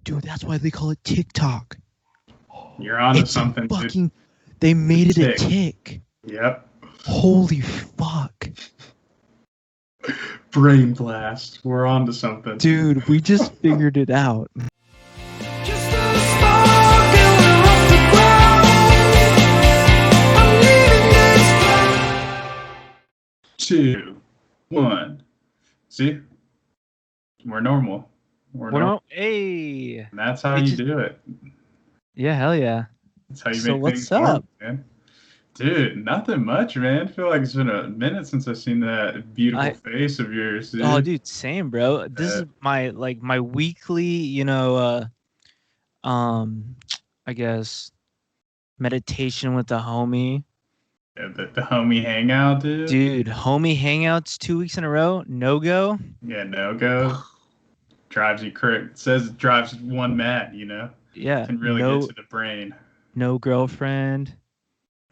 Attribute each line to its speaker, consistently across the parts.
Speaker 1: Dude, that's why they call it TikTok.
Speaker 2: You're onto
Speaker 1: It's
Speaker 2: something,
Speaker 1: fucking.
Speaker 2: dude.
Speaker 1: They made it a
Speaker 2: Tick.
Speaker 1: tick.
Speaker 2: Yep.
Speaker 1: Holy fuck.
Speaker 2: Brain blast. We're onto something.
Speaker 1: Dude, we just figured it out.
Speaker 3: Just a spark and we're off the ground. I'm leaving this
Speaker 2: 2, 1. See? We're normal.
Speaker 1: Hey.
Speaker 2: And that's how
Speaker 1: We
Speaker 2: you
Speaker 1: just-
Speaker 2: do it.
Speaker 1: Yeah, hell yeah.
Speaker 2: That's how you
Speaker 1: So
Speaker 2: make
Speaker 1: what's
Speaker 2: things work,
Speaker 1: up?
Speaker 2: man. Dude, nothing much, man. I feel like it's been a minute since I've seen that beautiful face of yours, dude.
Speaker 1: Oh, dude, same, bro. This is my weekly, I guess meditation with the homie.
Speaker 2: Yeah, the homie hangout, dude.
Speaker 1: Dude, homie hangouts 2 weeks in a row, no go.
Speaker 2: Yeah, no go. Drives you crazy. Says it drives one mad,
Speaker 1: Yeah,
Speaker 2: Can really
Speaker 1: no,
Speaker 2: get to the brain.
Speaker 1: no girlfriend.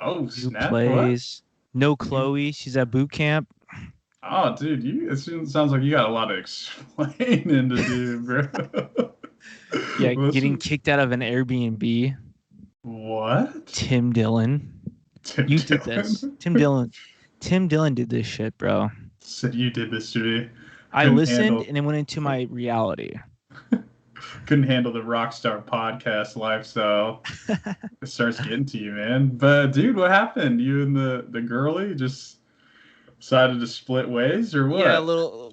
Speaker 2: Oh,
Speaker 1: Who
Speaker 2: snap.
Speaker 1: plays? No Chloe. She's at boot camp.
Speaker 2: What? Oh, dude, it sounds like you got a lot of explaining to do, bro.
Speaker 1: Yeah,
Speaker 2: What's-
Speaker 1: getting kicked out of an Airbnb.
Speaker 2: What?
Speaker 1: Tim Dillon.
Speaker 2: Tim
Speaker 1: You did
Speaker 2: Dillon?
Speaker 1: this. Tim Dillon. Tim Dillon did this shit, bro.
Speaker 2: Said you did this to me.
Speaker 1: I
Speaker 2: Couldn't
Speaker 1: listened
Speaker 2: handle-
Speaker 1: and it went into my reality.
Speaker 2: Couldn't handle the Rockstar podcast lifestyle. It starts getting to you, man. But dude, what happened? You and the girlie just decided to split ways, or what?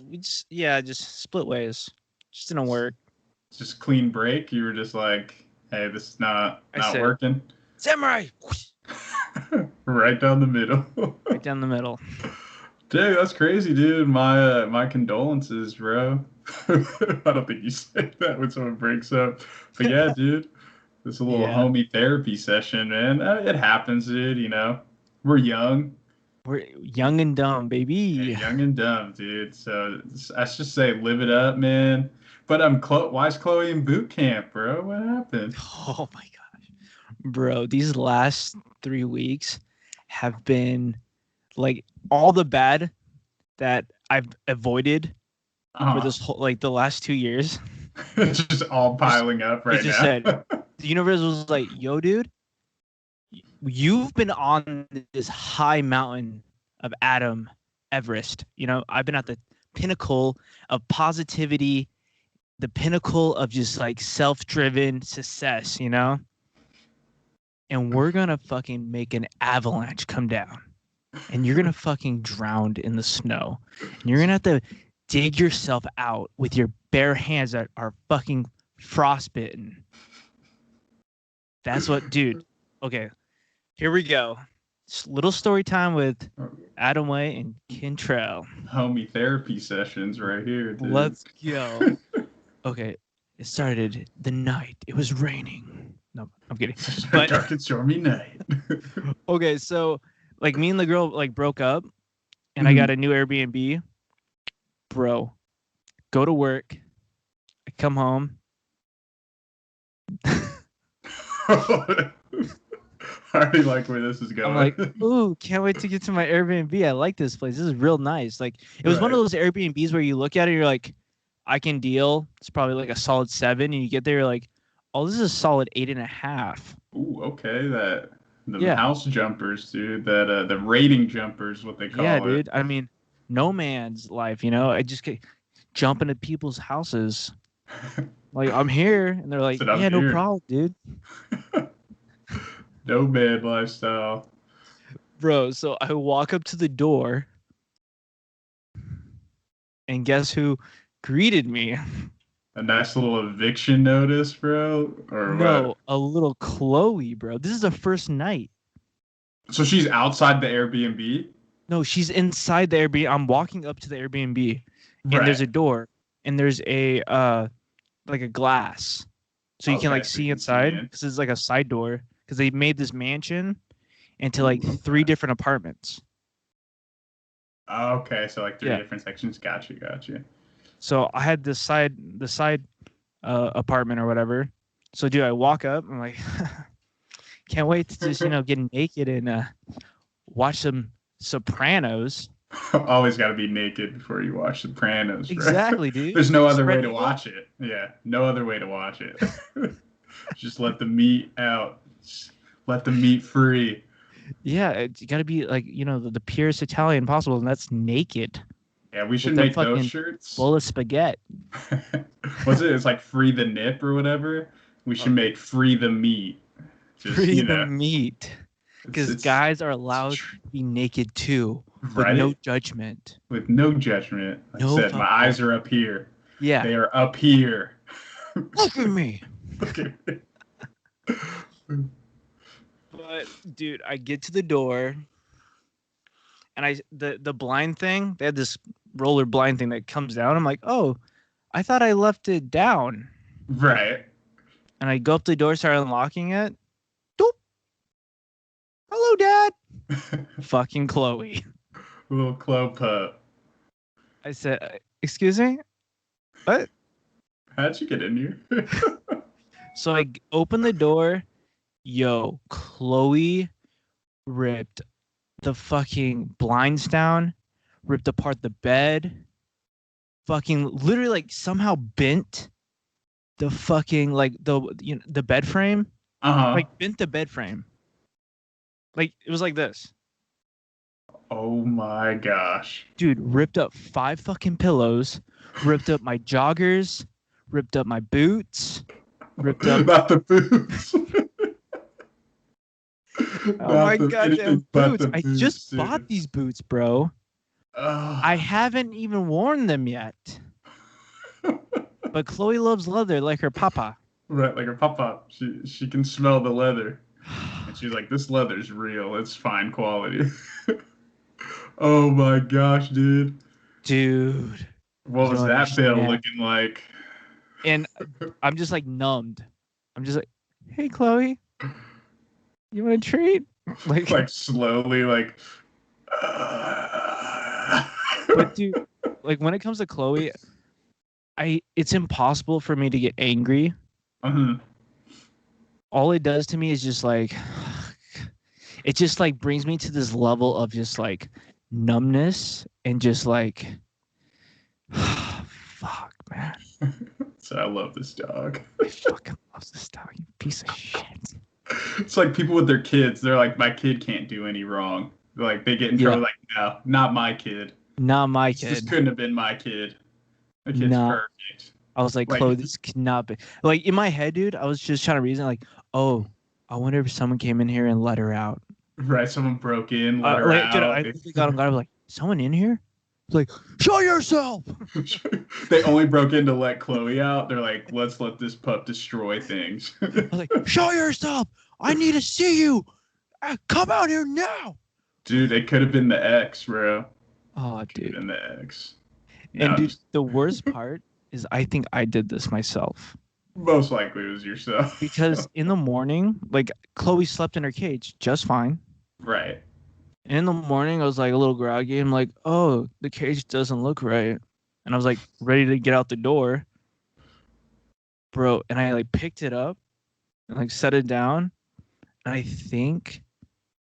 Speaker 1: Yeah, just split ways. Just didn't work.
Speaker 2: Just clean break. You were just like, hey, this is not
Speaker 1: said-
Speaker 2: working.
Speaker 1: Samurai!
Speaker 2: Right down the middle.
Speaker 1: Right down the middle.
Speaker 2: Dude, that's crazy, dude. My condolences, bro. I don't think you say that when someone breaks up. But yeah, dude. This is a little
Speaker 1: Yeah.
Speaker 2: homie therapy session, man. It happens, dude, We're young.
Speaker 1: We're young and dumb, baby.
Speaker 2: Yeah, young and dumb, dude. So let's just say live it up, man. But why is Chloe in boot camp, bro? What happened?
Speaker 1: Oh my gosh. Bro, these last 3 weeks have been like all the bad that I've avoided for this whole the last 2 years.
Speaker 2: It's just all piling up right
Speaker 1: It just
Speaker 2: now.
Speaker 1: said, the universe was like, yo, dude, you've been on this high mountain of Everest. I've been at the pinnacle of positivity, the pinnacle of just like self-driven success, and we're gonna fucking make an avalanche come down, and you're gonna fucking drown in the snow, and you're gonna have to dig yourself out with your bare hands that are fucking frostbitten. That's what, dude. Okay, here we go. Little story time with Adam Way and Kentrell.
Speaker 2: Homie therapy sessions right here, dude.
Speaker 1: Let's go. Okay, it started the night. It was raining. No, I'm kidding. But
Speaker 2: Dark and stormy night.
Speaker 1: okay, so me and the girl broke up, and I got a new Airbnb. Bro, go to work. I come home.
Speaker 2: I already like where this is going.
Speaker 1: I'm like, ooh, can't wait to get to my Airbnb. I like this place. This is real nice. It was one of those Airbnbs where you look at it, you're like, I can deal. It's probably like a solid 7, and you get there, you're like, oh, this is a solid 8.5.
Speaker 2: Ooh, okay, the
Speaker 1: Yeah.
Speaker 2: house jumpers, dude. That the rating jumpers, what they call it.
Speaker 1: Yeah, dude. I mean, no man's life, I just get jumping at people's houses. Like, I'm here, and they're like,
Speaker 2: Said, "I'm
Speaker 1: yeah, no
Speaker 2: here."
Speaker 1: problem, dude.
Speaker 2: No bad lifestyle.
Speaker 1: Bro, so I walk up to the door, and guess who greeted me?
Speaker 2: A nice little eviction notice, bro, or
Speaker 1: No,
Speaker 2: what?
Speaker 1: a little Chloe, bro. This is the first night.
Speaker 2: So she's outside the Airbnb.
Speaker 1: No, she's inside the Airbnb. I'm walking up to the Airbnb, and
Speaker 2: Right.
Speaker 1: there's a door, and there's a like a glass, so you can
Speaker 2: Okay, so
Speaker 1: see
Speaker 2: you can see
Speaker 1: inside,
Speaker 2: in.
Speaker 1: because it's like a side door, because they made this mansion into like 3 different apartments.
Speaker 2: Oh, okay, so like 3
Speaker 1: Yeah.
Speaker 2: different sections. Gotcha.
Speaker 1: So I had the side apartment or whatever. So dude, I walk up, I'm like, can't wait to just get naked and watch some Sopranos.
Speaker 2: Always got to be naked before you watch Sopranos, bro.
Speaker 1: Exactly, dude.
Speaker 2: There's no other way
Speaker 1: Spread
Speaker 2: to
Speaker 1: eagle.
Speaker 2: watch it. Yeah, no other way to watch it. Just let the meat out. Just let the meat free.
Speaker 1: Yeah, it's got to be like, the purest Italian possible, and that's naked
Speaker 2: Yeah, we should
Speaker 1: that
Speaker 2: make those
Speaker 1: fucking
Speaker 2: shirts.
Speaker 1: bowl of spaghetti.
Speaker 2: What's it? It's like free the nip or whatever. We should make free the meat. Just,
Speaker 1: Free the meat. Because
Speaker 2: it's-
Speaker 1: guys are allowed to be naked too, with
Speaker 2: Right?
Speaker 1: no judgment.
Speaker 2: With no judgment. Like
Speaker 1: No
Speaker 2: I said, my
Speaker 1: fuck-
Speaker 2: eyes are up here.
Speaker 1: Yeah.
Speaker 2: They are up here.
Speaker 1: Look at me.
Speaker 2: Look at me.
Speaker 1: But dude, I get to the door, and the blind thing, they had this roller blind thing that comes down. I'm like, oh, I thought I left it down.
Speaker 2: Right.
Speaker 1: And I go up to the door, start unlocking it. Doop. Hello, Dad. Fucking Chloe.
Speaker 2: Little Chloe pup.
Speaker 1: I said, excuse me? What?
Speaker 2: How'd you get in here?
Speaker 1: So I open the door. Yo, Chloe ripped the fucking blinds down, ripped apart the bed, fucking literally like somehow bent the fucking like the bed frame,
Speaker 2: Uh-huh.
Speaker 1: like bent the bed frame. Like it was like this.
Speaker 2: Oh my gosh.
Speaker 1: Dude, ripped up 5 fucking pillows, ripped up my joggers, ripped up my boots, ripped up
Speaker 2: Not the boots.
Speaker 1: oh my goddamn boots. I just bought
Speaker 2: dude.
Speaker 1: these boots, bro.
Speaker 2: Ugh.
Speaker 1: I haven't even worn them yet. But Chloe loves leather like her papa.
Speaker 2: Right, like her papa. She can smell the leather. And she's like, this leather's real. It's fine quality. Oh my gosh, dude.
Speaker 1: Dude.
Speaker 2: What was
Speaker 1: don't
Speaker 2: that bill
Speaker 1: understand.
Speaker 2: looking like?
Speaker 1: And I'm just like numbed. I'm just like, hey, Chloe, you want a treat?
Speaker 2: Like slowly, like.
Speaker 1: But dude, like when it comes to Chloe, it's impossible for me to get angry.
Speaker 2: Uh-huh.
Speaker 1: All it does to me is just like, it just like brings me to this level of just like numbness and just like, fuck, man.
Speaker 2: So I love this dog.
Speaker 1: I fucking love this dog, you piece of shit.
Speaker 2: It's like people with their kids. They're like, my kid can't do any wrong. Like they get in trouble. Like, no, not my kid.
Speaker 1: Not my
Speaker 2: This
Speaker 1: kid.
Speaker 2: couldn't have been my kid. The kid's
Speaker 1: No.
Speaker 2: perfect.
Speaker 1: I was like,
Speaker 2: Like-
Speaker 1: Chloe, this cannot be. Like in my head, dude, I was just trying to reason like, oh, I wonder if someone came in here and let her out.
Speaker 2: Right, someone broke in, let her
Speaker 1: Like,
Speaker 2: out.
Speaker 1: dude, I literally got on guard. I was like, someone in here? It's like, show yourself.
Speaker 2: They only broke in to let Chloe out. They're like, let's let this pup destroy things.
Speaker 1: I was like, show yourself. I need to see you. Come out here now.
Speaker 2: Dude, it could have been the ex, bro.
Speaker 1: Oh,
Speaker 2: Could have
Speaker 1: dude.
Speaker 2: been the ex.
Speaker 1: And
Speaker 2: No,
Speaker 1: dude,
Speaker 2: just-
Speaker 1: the worst part is I think I did this myself.
Speaker 2: most likely it was yourself.
Speaker 1: Because in the morning, like Chloe slept in her cage just fine.
Speaker 2: Right.
Speaker 1: And in the morning, I was like a little groggy. I'm like, oh, the cage doesn't look right. And I was like ready to get out the door. Bro, and I like picked it up and like set it down. And I think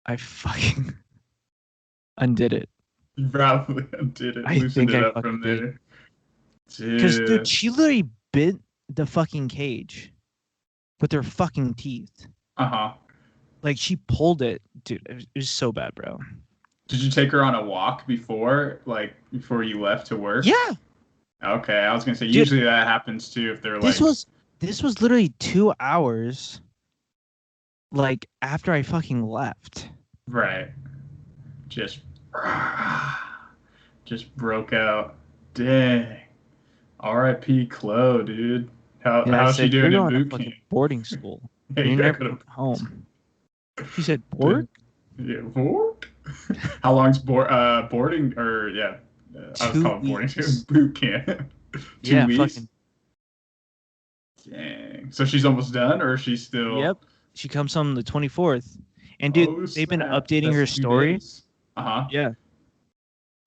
Speaker 1: I fucking undid it.
Speaker 2: You probably did it.
Speaker 1: I
Speaker 2: Loosened
Speaker 1: think
Speaker 2: it
Speaker 1: I
Speaker 2: up from
Speaker 1: fucking did.
Speaker 2: there.
Speaker 1: Because,
Speaker 2: Dude.
Speaker 1: dude, she literally bit the fucking cage with her fucking teeth.
Speaker 2: Uh-huh.
Speaker 1: Like, she pulled it. Dude, it was so bad, bro.
Speaker 2: Did you take her on a walk before you left to work?
Speaker 1: Yeah.
Speaker 2: Okay, I was gonna say
Speaker 1: Dude,
Speaker 2: usually that happens too if they're like
Speaker 1: This was literally 2 hours, like, after I fucking left.
Speaker 2: right. Just broke out. Dang. R.I.P. Chloe, dude.
Speaker 1: And I
Speaker 2: How's she
Speaker 1: said,
Speaker 2: doing
Speaker 1: "You're
Speaker 2: in
Speaker 1: going to
Speaker 2: boot
Speaker 1: fucking
Speaker 2: camp?
Speaker 1: boarding school.
Speaker 2: Yeah,
Speaker 1: You're
Speaker 2: you
Speaker 1: never
Speaker 2: gotta-
Speaker 1: coming home." She said, "Board?"
Speaker 2: Yeah, board? How long's boarding or yeah? I was
Speaker 1: 2
Speaker 2: calling boarding
Speaker 1: weeks.
Speaker 2: boot camp. 2
Speaker 1: Yeah,
Speaker 2: weeks.
Speaker 1: fucking.
Speaker 2: Dang. So she's almost done, or is she still?
Speaker 1: Yep. She comes home the 24th. And dude,
Speaker 2: Oh,
Speaker 1: they've been
Speaker 2: snap.
Speaker 1: updating her
Speaker 2: That's 2
Speaker 1: story.
Speaker 2: days. Uh-huh.
Speaker 1: Yeah.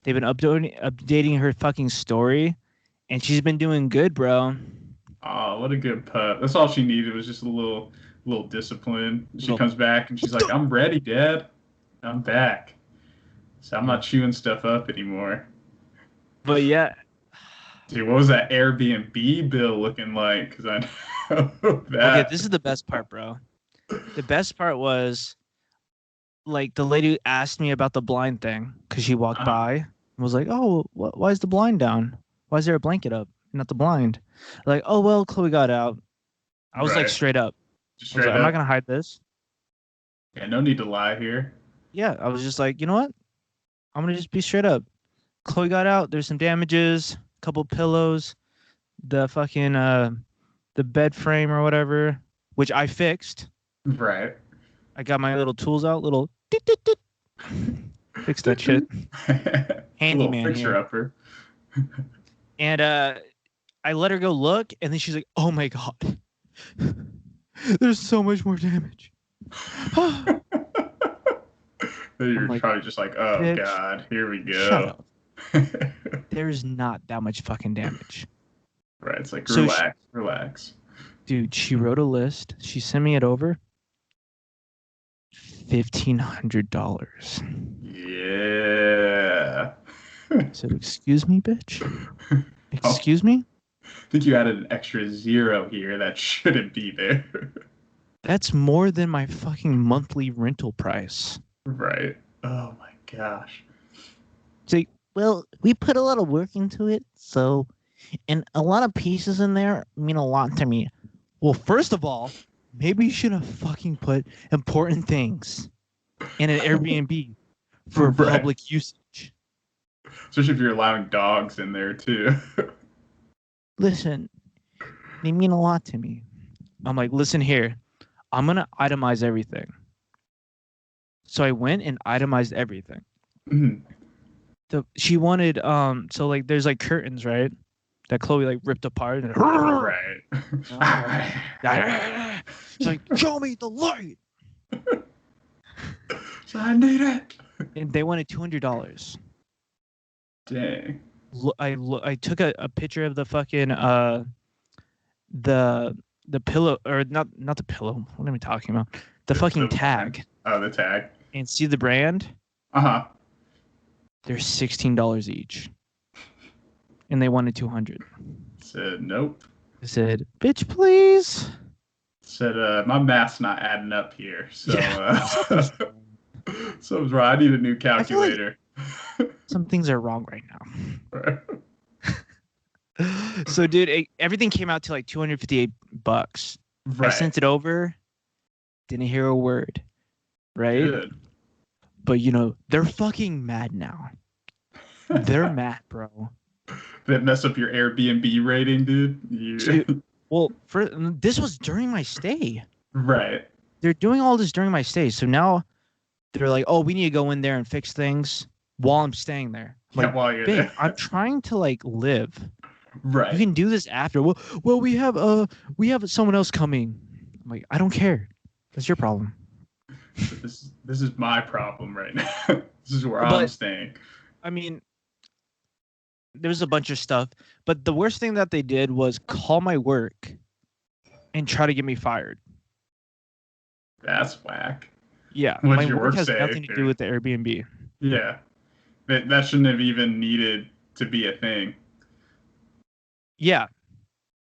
Speaker 1: They've been updating her fucking story, and she's been doing good, bro.
Speaker 2: Oh, what a good pup. That's all she needed was just a little discipline. She
Speaker 1: Little-
Speaker 2: comes back and she's like, I'm ready, Dad. I'm back. So I'm not chewing stuff up anymore.
Speaker 1: But yeah,
Speaker 2: Dude, what was that Airbnb bill looking like? Because I know that.
Speaker 1: okay, this is the best part, bro. The best part was like the lady asked me about the blind thing because she walked by and was like, "Oh, why is the blind down? Why is there a blanket up, not the blind?" Like, "Oh well, Chloe got out." I was like
Speaker 2: Right.
Speaker 1: straight up.
Speaker 2: Just
Speaker 1: I was
Speaker 2: straight
Speaker 1: like, I'm not
Speaker 2: up.
Speaker 1: gonna hide this.
Speaker 2: Yeah, no need to lie here.
Speaker 1: Yeah, I was just like, you know what? I'm gonna just be straight up. Chloe got out. There's some damages, a couple pillows, the fucking the bed frame or whatever, which I fixed.
Speaker 2: Right.
Speaker 1: I got my little tools out, little dit, dit, dit. Fix that shit.
Speaker 2: A little
Speaker 1: Handyman
Speaker 2: fixer
Speaker 1: here.
Speaker 2: upper.
Speaker 1: And I let her go look, and then she's like, "Oh my god, there's so much more damage."
Speaker 2: You're
Speaker 1: like,
Speaker 2: probably just like, oh
Speaker 1: bitch,
Speaker 2: god, here we
Speaker 1: Shut
Speaker 2: go.
Speaker 1: up. There's not that much fucking damage.
Speaker 2: Right, it's like
Speaker 1: So
Speaker 2: relax.
Speaker 1: Dude, she wrote a list. She sent me it over. $1,500.
Speaker 2: Yeah.
Speaker 1: I said, "Excuse me, bitch. Excuse me?
Speaker 2: I think you added an extra 0 here that shouldn't be there.
Speaker 1: That's more than my fucking monthly rental price."
Speaker 2: Right. Oh my gosh.
Speaker 1: It's like, well, we put a lot of work into it, so, and a lot of pieces in there mean a lot to me. Well, first of all, maybe you should have fucking put important things in an Airbnb for
Speaker 2: Right.
Speaker 1: public usage.
Speaker 2: Especially if you're allowing dogs in there too.
Speaker 1: Listen, they mean a lot to me. I'm like, listen here, I'm gonna itemize everything. So I went and itemized everything.
Speaker 2: Mhm.
Speaker 1: She wanted so like there's like curtains, right? That Chloe like ripped apart. And
Speaker 2: Right.
Speaker 1: she's like, "Show me the light."
Speaker 2: So I need it.
Speaker 1: And they wanted $200.
Speaker 2: Dang.
Speaker 1: I took a picture of the fucking the pillow, or not the pillow. What am I talking about? The fucking tag.
Speaker 2: Oh, the tag.
Speaker 1: And see the brand?
Speaker 2: Uh-huh.
Speaker 1: They're $16 each. And they wanted 200.
Speaker 2: Said nope.
Speaker 1: I said, "Bitch, please."
Speaker 2: Said my math's not adding up here. So
Speaker 1: Yeah.
Speaker 2: something's wrong. I need a new
Speaker 1: I feel like
Speaker 2: calculator.
Speaker 1: some things are wrong right now.
Speaker 2: Right.
Speaker 1: So, dude, everything came out to like $258. I sent it over. Didn't hear a word. Right?
Speaker 2: Good.
Speaker 1: But, they're fucking mad now. They're mad, bro.
Speaker 2: That mess up your Airbnb rating, dude.
Speaker 1: Dude, well, this was during my stay.
Speaker 2: Right.
Speaker 1: They're doing all this during my stay. So now they're like, "Oh, we need to go in there and fix things while I'm staying there." I'm like,
Speaker 2: While you're
Speaker 1: babe,
Speaker 2: there.
Speaker 1: I'm trying to like live.
Speaker 2: Right.
Speaker 1: You can do this after. Well, we have someone else coming. I'm like, I don't care. That's your problem.
Speaker 2: This is my problem right now. This is where I'm
Speaker 1: But-
Speaker 2: staying.
Speaker 1: I mean, there was a bunch of stuff, but the worst thing that they did was call my work and try to get me fired.
Speaker 2: That's whack.
Speaker 1: Yeah,
Speaker 2: What'd
Speaker 1: my
Speaker 2: your
Speaker 1: work
Speaker 2: work
Speaker 1: has
Speaker 2: say,
Speaker 1: nothing to do
Speaker 2: dude?
Speaker 1: with the Airbnb.
Speaker 2: Yeah. That shouldn't have even needed to be a thing.
Speaker 1: Yeah,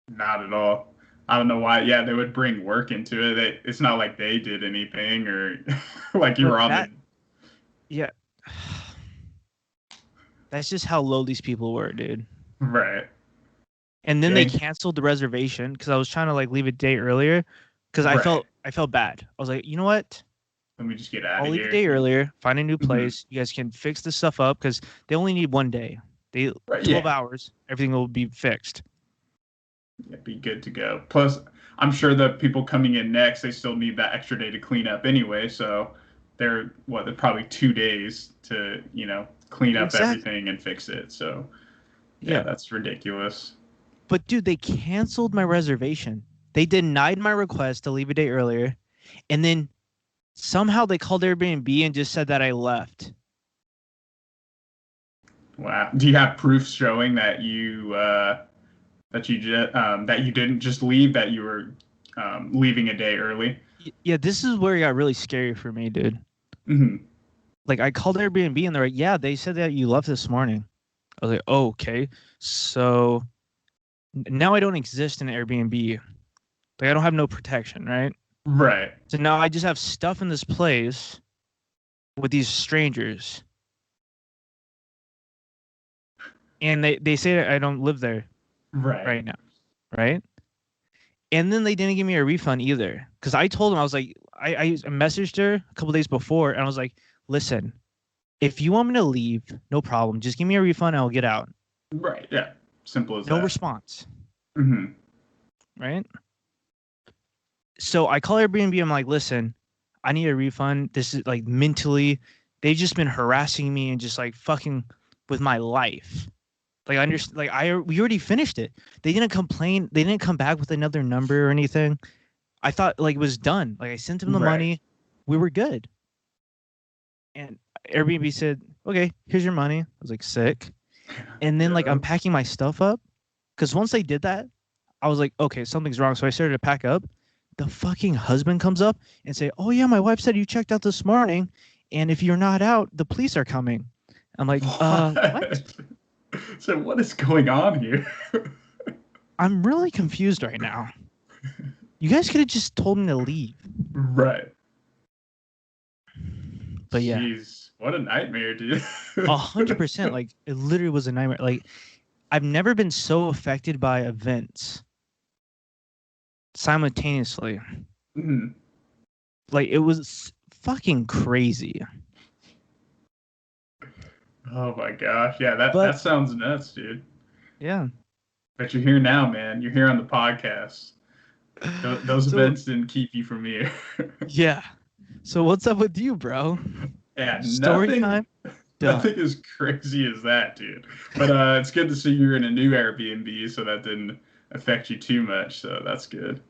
Speaker 2: Not at all. I don't know why. Yeah, they would bring work into it. It's not like they did anything or like you
Speaker 1: But
Speaker 2: were on
Speaker 1: that- yeah. That's just how low these people were, dude.
Speaker 2: the right.
Speaker 1: And then they
Speaker 2: Dang.
Speaker 1: canceled the reservation because I was trying to like leave a day earlier because I
Speaker 2: Right.
Speaker 1: felt bad. I was like, you know what?
Speaker 2: Let me just get out
Speaker 1: I'll
Speaker 2: of
Speaker 1: leave
Speaker 2: here.
Speaker 1: a day earlier, find a new
Speaker 2: Mhm.
Speaker 1: place. You guys can fix this stuff up because they only need one day. They
Speaker 2: Right,
Speaker 1: 12
Speaker 2: yeah.
Speaker 1: hours, everything will be fixed.
Speaker 2: Yeah, be good to go. Plus, I'm sure the people coming in next, they still need that extra day to clean up anyway. So they're probably 2 days to clean up
Speaker 1: Exactly.
Speaker 2: everything and fix it. So yeah, that's ridiculous.
Speaker 1: But dude, they canceled my reservation. They denied my request to leave a day earlier, and then somehow they called Airbnb and just said that I left.
Speaker 2: Wow. Do you have proof showing that you didn't just leave, that you were leaving a day early?
Speaker 1: Yeah, this is where it got really scary for me, dude.
Speaker 2: Mm-hmm.
Speaker 1: like I called Airbnb and they're like, yeah, they said that you left this morning. I was like, oh, okay. So now I don't exist in Airbnb. Like I don't have no protection, right?
Speaker 2: Right.
Speaker 1: So now I just have stuff in this place with these strangers. And they say that I don't live there right now, right? And then they didn't give me a refund either. Because I told them, I was like, I messaged her a couple days before and I was like, listen, if you want me to leave, no problem. Just give me a refund and I'll get out.
Speaker 2: Right. Yeah. Simple as
Speaker 1: No
Speaker 2: that.
Speaker 1: response.
Speaker 2: Mm-hmm.
Speaker 1: Right? So I call Airbnb. I'm like, listen, I need a refund. This is like mentally, they've just been harassing me and just like fucking with my life. Like I understand, like we already finished it. They didn't complain. They didn't come back with another number or anything. I thought like it was done. Like I sent them the money. We were good. And Airbnb said, okay, here's your money. I was like, sick. And then like I'm packing my stuff up. Because once they did that, I was like, okay, something's wrong. So I started to pack up. The fucking husband comes up and say, oh yeah, my wife said you checked out this morning. And if you're not out, the police are coming. I'm like, what?
Speaker 2: So what is going on here?
Speaker 1: I'm really confused right now. You guys could have just told me to leave.
Speaker 2: Right.
Speaker 1: But yeah.
Speaker 2: Jeez, what a nightmare, dude.
Speaker 1: 100%. Like it literally was a nightmare. Like I've never been so affected by events simultaneously.
Speaker 2: Mm-hmm.
Speaker 1: Like it was fucking crazy.
Speaker 2: Oh my gosh. Yeah, that sounds nuts, dude.
Speaker 1: Yeah.
Speaker 2: But you're here now, man. You're here on the podcast. Those events didn't keep you from here.
Speaker 1: Yeah. So what's up with you, bro?
Speaker 2: Yeah,
Speaker 1: Story time?
Speaker 2: Nothing as crazy as that, dude. But it's good to see you're in a new Airbnb, so that didn't affect you too much. So that's good.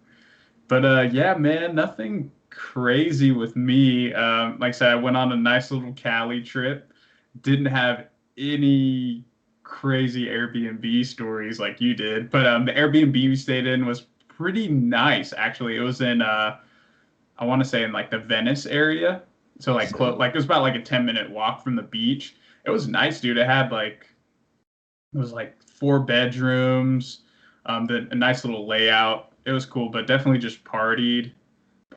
Speaker 2: But yeah, man, nothing crazy with me. Like I said, I went on a nice little Cali trip. Didn't have any crazy Airbnb stories like you did, but the Airbnb we stayed in was pretty nice, actually. It was in I want to say in like the Venice area, so like close, like it was about like a 10-minute walk from the beach. It was nice, dude. It was like 4 bedrooms, a nice little layout. It was cool, but definitely just partied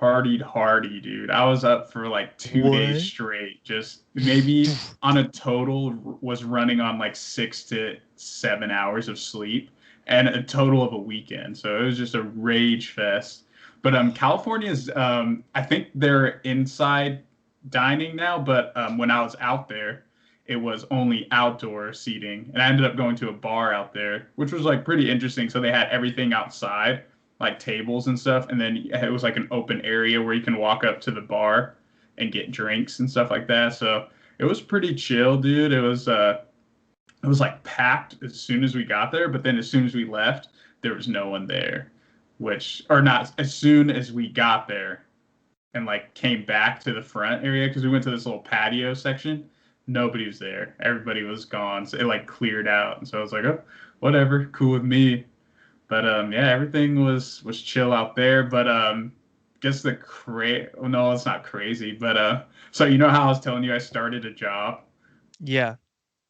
Speaker 2: hardy, dude. I was up for like 2 days straight. Just maybe on a total was running on like 6 to 7 hours of sleep and a total of a weekend. So it was just a rage fest. But California's I think they're inside dining now, but when I was out there, it was only outdoor seating. And I ended up going to a bar out there, which was like pretty interesting. So they had everything outside, like tables and stuff, and then it was like an open area where you can walk up to the bar and get drinks and stuff like that. So it was pretty chill, dude. It was like packed as soon as we got there, but then as soon as we left, there was no one there. Or not as soon as we got there and like came back to the front area, because we went to this little patio section, nobody was there. Everybody was gone. So it like cleared out. And so I was like, oh, whatever, cool with me. But yeah, everything was chill out there. But guess no, it's not crazy. But so you know how I was telling you I started a job?
Speaker 1: Yeah.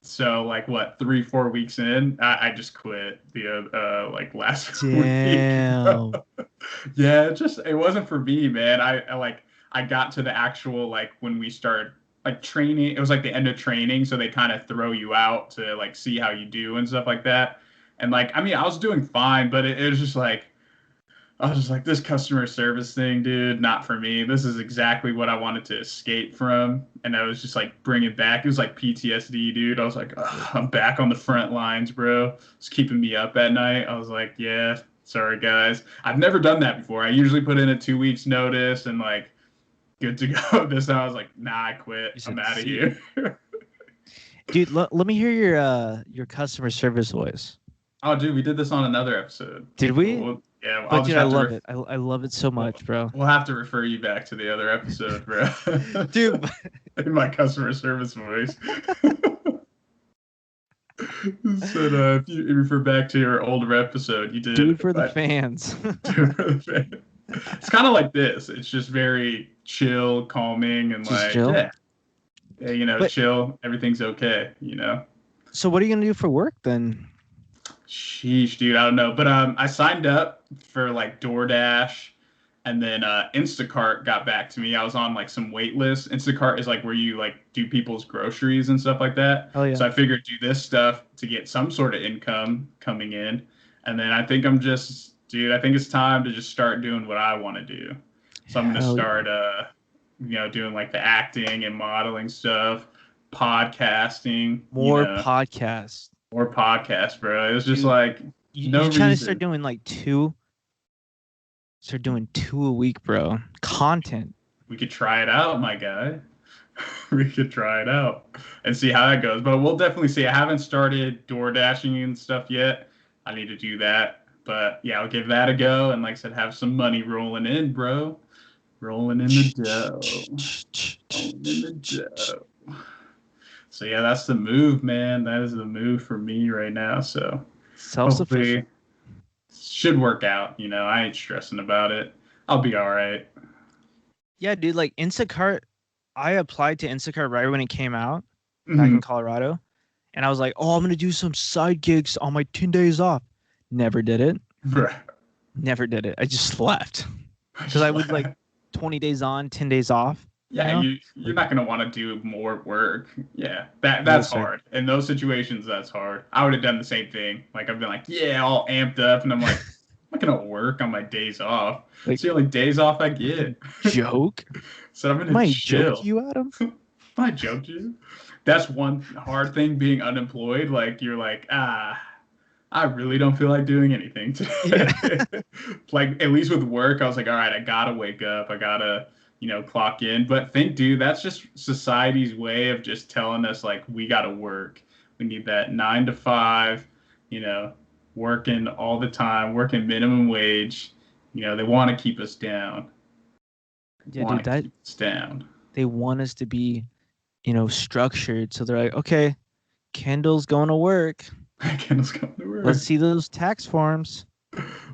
Speaker 2: So like what, 3-4 weeks in, I just quit the like last
Speaker 1: Damn.
Speaker 2: week. Yeah, it wasn't for me, man. I got to the actual like when we start like training. It was like the end of training, so they kind of throw you out to like see how you do and stuff like that. And like, I mean, I was doing fine, but it was just like, I was just like, this customer service thing, dude, not for me. This is exactly what I wanted to escape from. And I was just like, bring it back. It was like PTSD, dude. I was like, I'm back on the front lines, bro. It's keeping me up at night. I was like, yeah, sorry, guys. I've never done that before. I usually put in a 2 weeks notice and like, good to go. This time I was like, nah, I quit. I'm out of here.
Speaker 1: Dude, let me hear your customer service voice.
Speaker 2: Oh, dude, we did this on another episode.
Speaker 1: Did we?
Speaker 2: Yeah,
Speaker 1: but dude, I love it. I love it so much, bro.
Speaker 2: We'll have to refer you back to the other episode, bro.
Speaker 1: Dude,
Speaker 2: in my customer service voice. So if you refer back to your older episode, you did.
Speaker 1: Do it for the fans.
Speaker 2: Do it for the fans. It's kind of like this. It's just very chill, calming, and
Speaker 1: just
Speaker 2: like
Speaker 1: chill?
Speaker 2: yeah. you know,
Speaker 1: But-
Speaker 2: chill. Everything's okay, you know.
Speaker 1: So what are you gonna do for work then?
Speaker 2: Sheesh, dude, I don't know. But I signed up for like DoorDash, and then Instacart got back to me. I was on like some wait list. Instacart is like where you like do people's groceries and stuff like that.
Speaker 1: Oh yeah.
Speaker 2: So I figured do this stuff to get some sort of income coming in. And then I think I'm just, dude, I think it's time to just start doing what I want to do. So I'm gonna
Speaker 1: Hell yeah.
Speaker 2: start you know, doing like the acting and modeling stuff, podcasting,
Speaker 1: More
Speaker 2: you know,
Speaker 1: podcasts.
Speaker 2: more podcasts, bro. It was just
Speaker 1: Dude,
Speaker 2: like
Speaker 1: You,
Speaker 2: no
Speaker 1: you trying to
Speaker 2: reason.
Speaker 1: start doing like two? Start doing 2 a week, bro. Content.
Speaker 2: We could try it out, my guy. We could try it out and see how that goes. But we'll definitely see. I haven't started door dashing and stuff yet. I need to do that. But yeah, I'll give that a go. And like I said, have some money rolling in, bro. Rolling in the dough. Rolling in the dough. So yeah, that's the move, man. That is the move for me right now. So
Speaker 1: Self-sufficient.
Speaker 2: hopefully should work out. You know, I ain't stressing about it. I'll be all right.
Speaker 1: Yeah, dude. Like Instacart, I applied to Instacart right when it came out back in Colorado, and I was like, "Oh, I'm gonna do some side gigs on my 10 days off." Never did it.
Speaker 2: Bruh.
Speaker 1: Never did it. I just left because I would like 20 days on, 10 days off.
Speaker 2: Yeah,
Speaker 1: you know?
Speaker 2: you're not gonna want to do more work. Yeah, that's
Speaker 1: sir.
Speaker 2: hard. In those situations, that's hard. I would have done the same thing. Like I've been like, yeah, all amped up, and I'm like, I'm not gonna work on my days off.
Speaker 1: Like-
Speaker 2: It's the only days off I get.
Speaker 1: Joke.
Speaker 2: So I'm gonna
Speaker 1: Might
Speaker 2: chill.
Speaker 1: joke you, Adam.
Speaker 2: I joked you. That's one hard thing being unemployed. Like you're like, I really don't feel like doing anything today. Like at least with work, I was like, all right, I gotta wake up. I gotta, you know, clock in. But think, dude, that's just society's way of just telling us like we gotta work. We need that 9 to 5, you know, working all the time, working minimum wage. You know, they want to keep us down.
Speaker 1: Yeah,
Speaker 2: Wanna
Speaker 1: dude. That
Speaker 2: keep us down.
Speaker 1: they want us to be, structured. So they're like, okay, Kendall's going to work.
Speaker 2: Kendall's coming to work.
Speaker 1: Let's see those tax forms.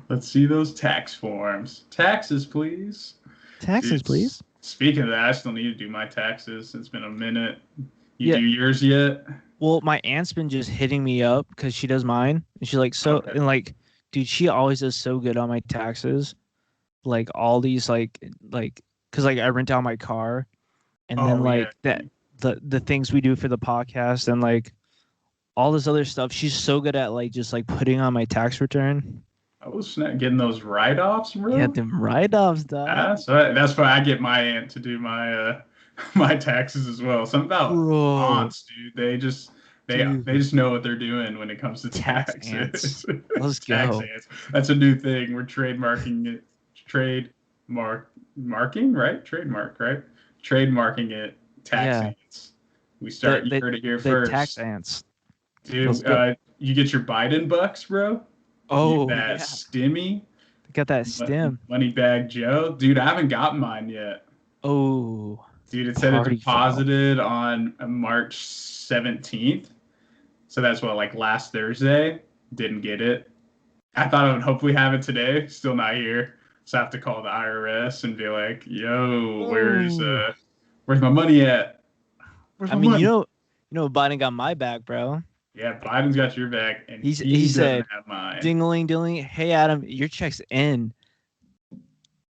Speaker 2: Let's see those tax forms. Taxes, please.
Speaker 1: Taxes,
Speaker 2: Dude,
Speaker 1: please.
Speaker 2: Speaking of that, I still need to do my taxes. It's been a minute. You
Speaker 1: Yeah.
Speaker 2: do yours yet?
Speaker 1: Well, my aunt's been just hitting me up because she does mine, and she's like, so,
Speaker 2: Okay.
Speaker 1: and like, dude, she always does so good on my taxes. Like all these, because like I rent out my car, and then
Speaker 2: Oh,
Speaker 1: like
Speaker 2: yeah.
Speaker 1: the things we do for the podcast, and like all this other stuff. She's so good at like just like putting on my tax return.
Speaker 2: I was not getting those write-offs, bro.
Speaker 1: Yeah, them write-offs, dog.
Speaker 2: That's why I get my aunt to do my my taxes as well. Something about
Speaker 1: Bro.
Speaker 2: aunts, dude. They just
Speaker 1: Dude.
Speaker 2: they just know what they're doing when it comes to
Speaker 1: Tax
Speaker 2: taxes.
Speaker 1: Let's
Speaker 2: Tax
Speaker 1: go.
Speaker 2: ants. That's a new thing. We're trademarking it. Marking, right? Trademark, right? Trademarking it. Tax
Speaker 1: Yeah.
Speaker 2: ants. We start.
Speaker 1: The-
Speaker 2: You heard it here
Speaker 1: The
Speaker 2: first,
Speaker 1: tax ants.
Speaker 2: dude.
Speaker 1: Let's go.
Speaker 2: You get your Biden bucks, bro.
Speaker 1: Oh,
Speaker 2: that
Speaker 1: yeah.
Speaker 2: stimmy.
Speaker 1: They got that stem.
Speaker 2: Money bag Joe, dude. I haven't gotten mine yet.
Speaker 1: Oh,
Speaker 2: Dude, it said it
Speaker 1: Party
Speaker 2: deposited on March 17th. So that's what, like last Thursday. Didn't get it. I thought I would hopefully have it today. Still not here. So I have to call the IRS and be like, yo, where's my money at? Where's
Speaker 1: I
Speaker 2: my
Speaker 1: mean,
Speaker 2: money?
Speaker 1: you know, Biden got my back, bro.
Speaker 2: Yeah, Biden's got your back, and
Speaker 1: He
Speaker 2: doesn't
Speaker 1: said,
Speaker 2: have mine.
Speaker 1: Ding-a-ling, ding-a-ling. Hey, Adam, your check's in.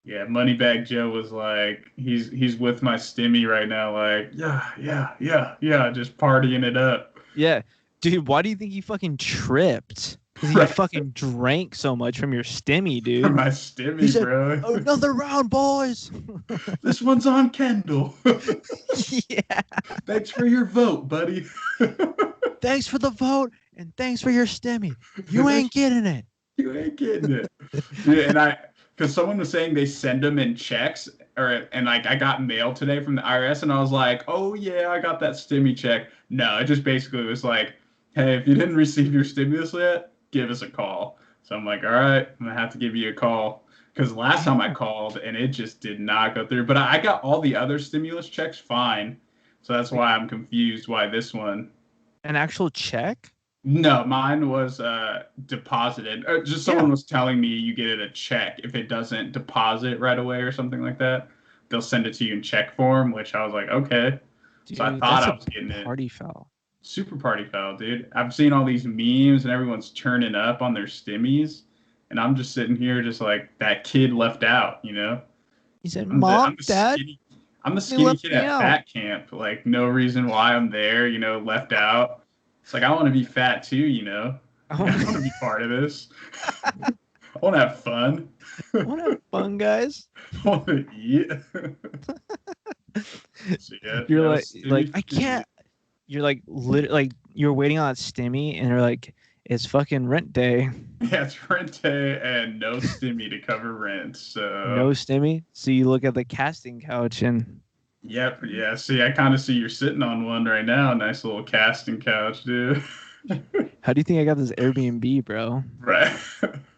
Speaker 2: Yeah, Moneybag Joe was like, he's with my stimmy right now, like, yeah, just partying it up.
Speaker 1: Yeah, dude. Why do you think he fucking tripped? Because he
Speaker 2: Right.
Speaker 1: fucking drank so much from your stimmy, dude.
Speaker 2: My stimmy,
Speaker 1: He said,
Speaker 2: bro.
Speaker 1: "Oh, another round, boys."
Speaker 2: This one's on Kendall.
Speaker 1: Yeah.
Speaker 2: Thanks for your vote, buddy.
Speaker 1: Thanks for the vote and thanks for your stimmy. You ain't getting it.
Speaker 2: You ain't getting it. Yeah, because someone was saying they send them in checks, and like I got mail today from the IRS, and I was like, oh yeah, I got that stimmy check. No, it just basically was like, hey, if you didn't receive your stimulus yet, give us a call. So I'm like, all right, I'm gonna have to give you a call. Because last time I called and it just did not go through. But I got all the other stimulus checks fine. So that's why I'm confused why this one.
Speaker 1: An actual check?
Speaker 2: No, mine was deposited. Just someone was telling me you get it a check. If it doesn't deposit right away or something like that, they'll send it to you in check form, which I was like, okay.
Speaker 1: Dude,
Speaker 2: So I thought
Speaker 1: that's
Speaker 2: I
Speaker 1: a
Speaker 2: was getting it.
Speaker 1: party foul.
Speaker 2: Super party foul, dude. I've seen all these memes and everyone's turning up on their stimmies, and I'm just sitting here just like that kid left out, you know?
Speaker 1: He said,
Speaker 2: I'm the,
Speaker 1: "Mom,
Speaker 2: I'm the
Speaker 1: Dad,
Speaker 2: skinny I'm the
Speaker 1: they
Speaker 2: skinny
Speaker 1: left
Speaker 2: kid
Speaker 1: me
Speaker 2: at
Speaker 1: out."
Speaker 2: fat camp. Like no reason why I'm there, you know, left out. It's like I want to be fat too, you know.
Speaker 1: I
Speaker 2: Like, I want to be part of this. I want to have fun.
Speaker 1: want to have fun, guys.
Speaker 2: I want to eat. So, yeah,
Speaker 1: You're
Speaker 2: no
Speaker 1: like
Speaker 2: stimmy
Speaker 1: I
Speaker 2: for me.
Speaker 1: can't. You're like like you're waiting on that stimmy, and you're like, it's fucking rent day.
Speaker 2: Yeah, it's rent day and no stimmy to cover rent. So
Speaker 1: No stimmy. So you look at the casting couch, and
Speaker 2: yep, yeah. See, I kind of see you're sitting on one right now. Nice little casting couch, dude.
Speaker 1: how do you think I got this Airbnb, bro?
Speaker 2: Right.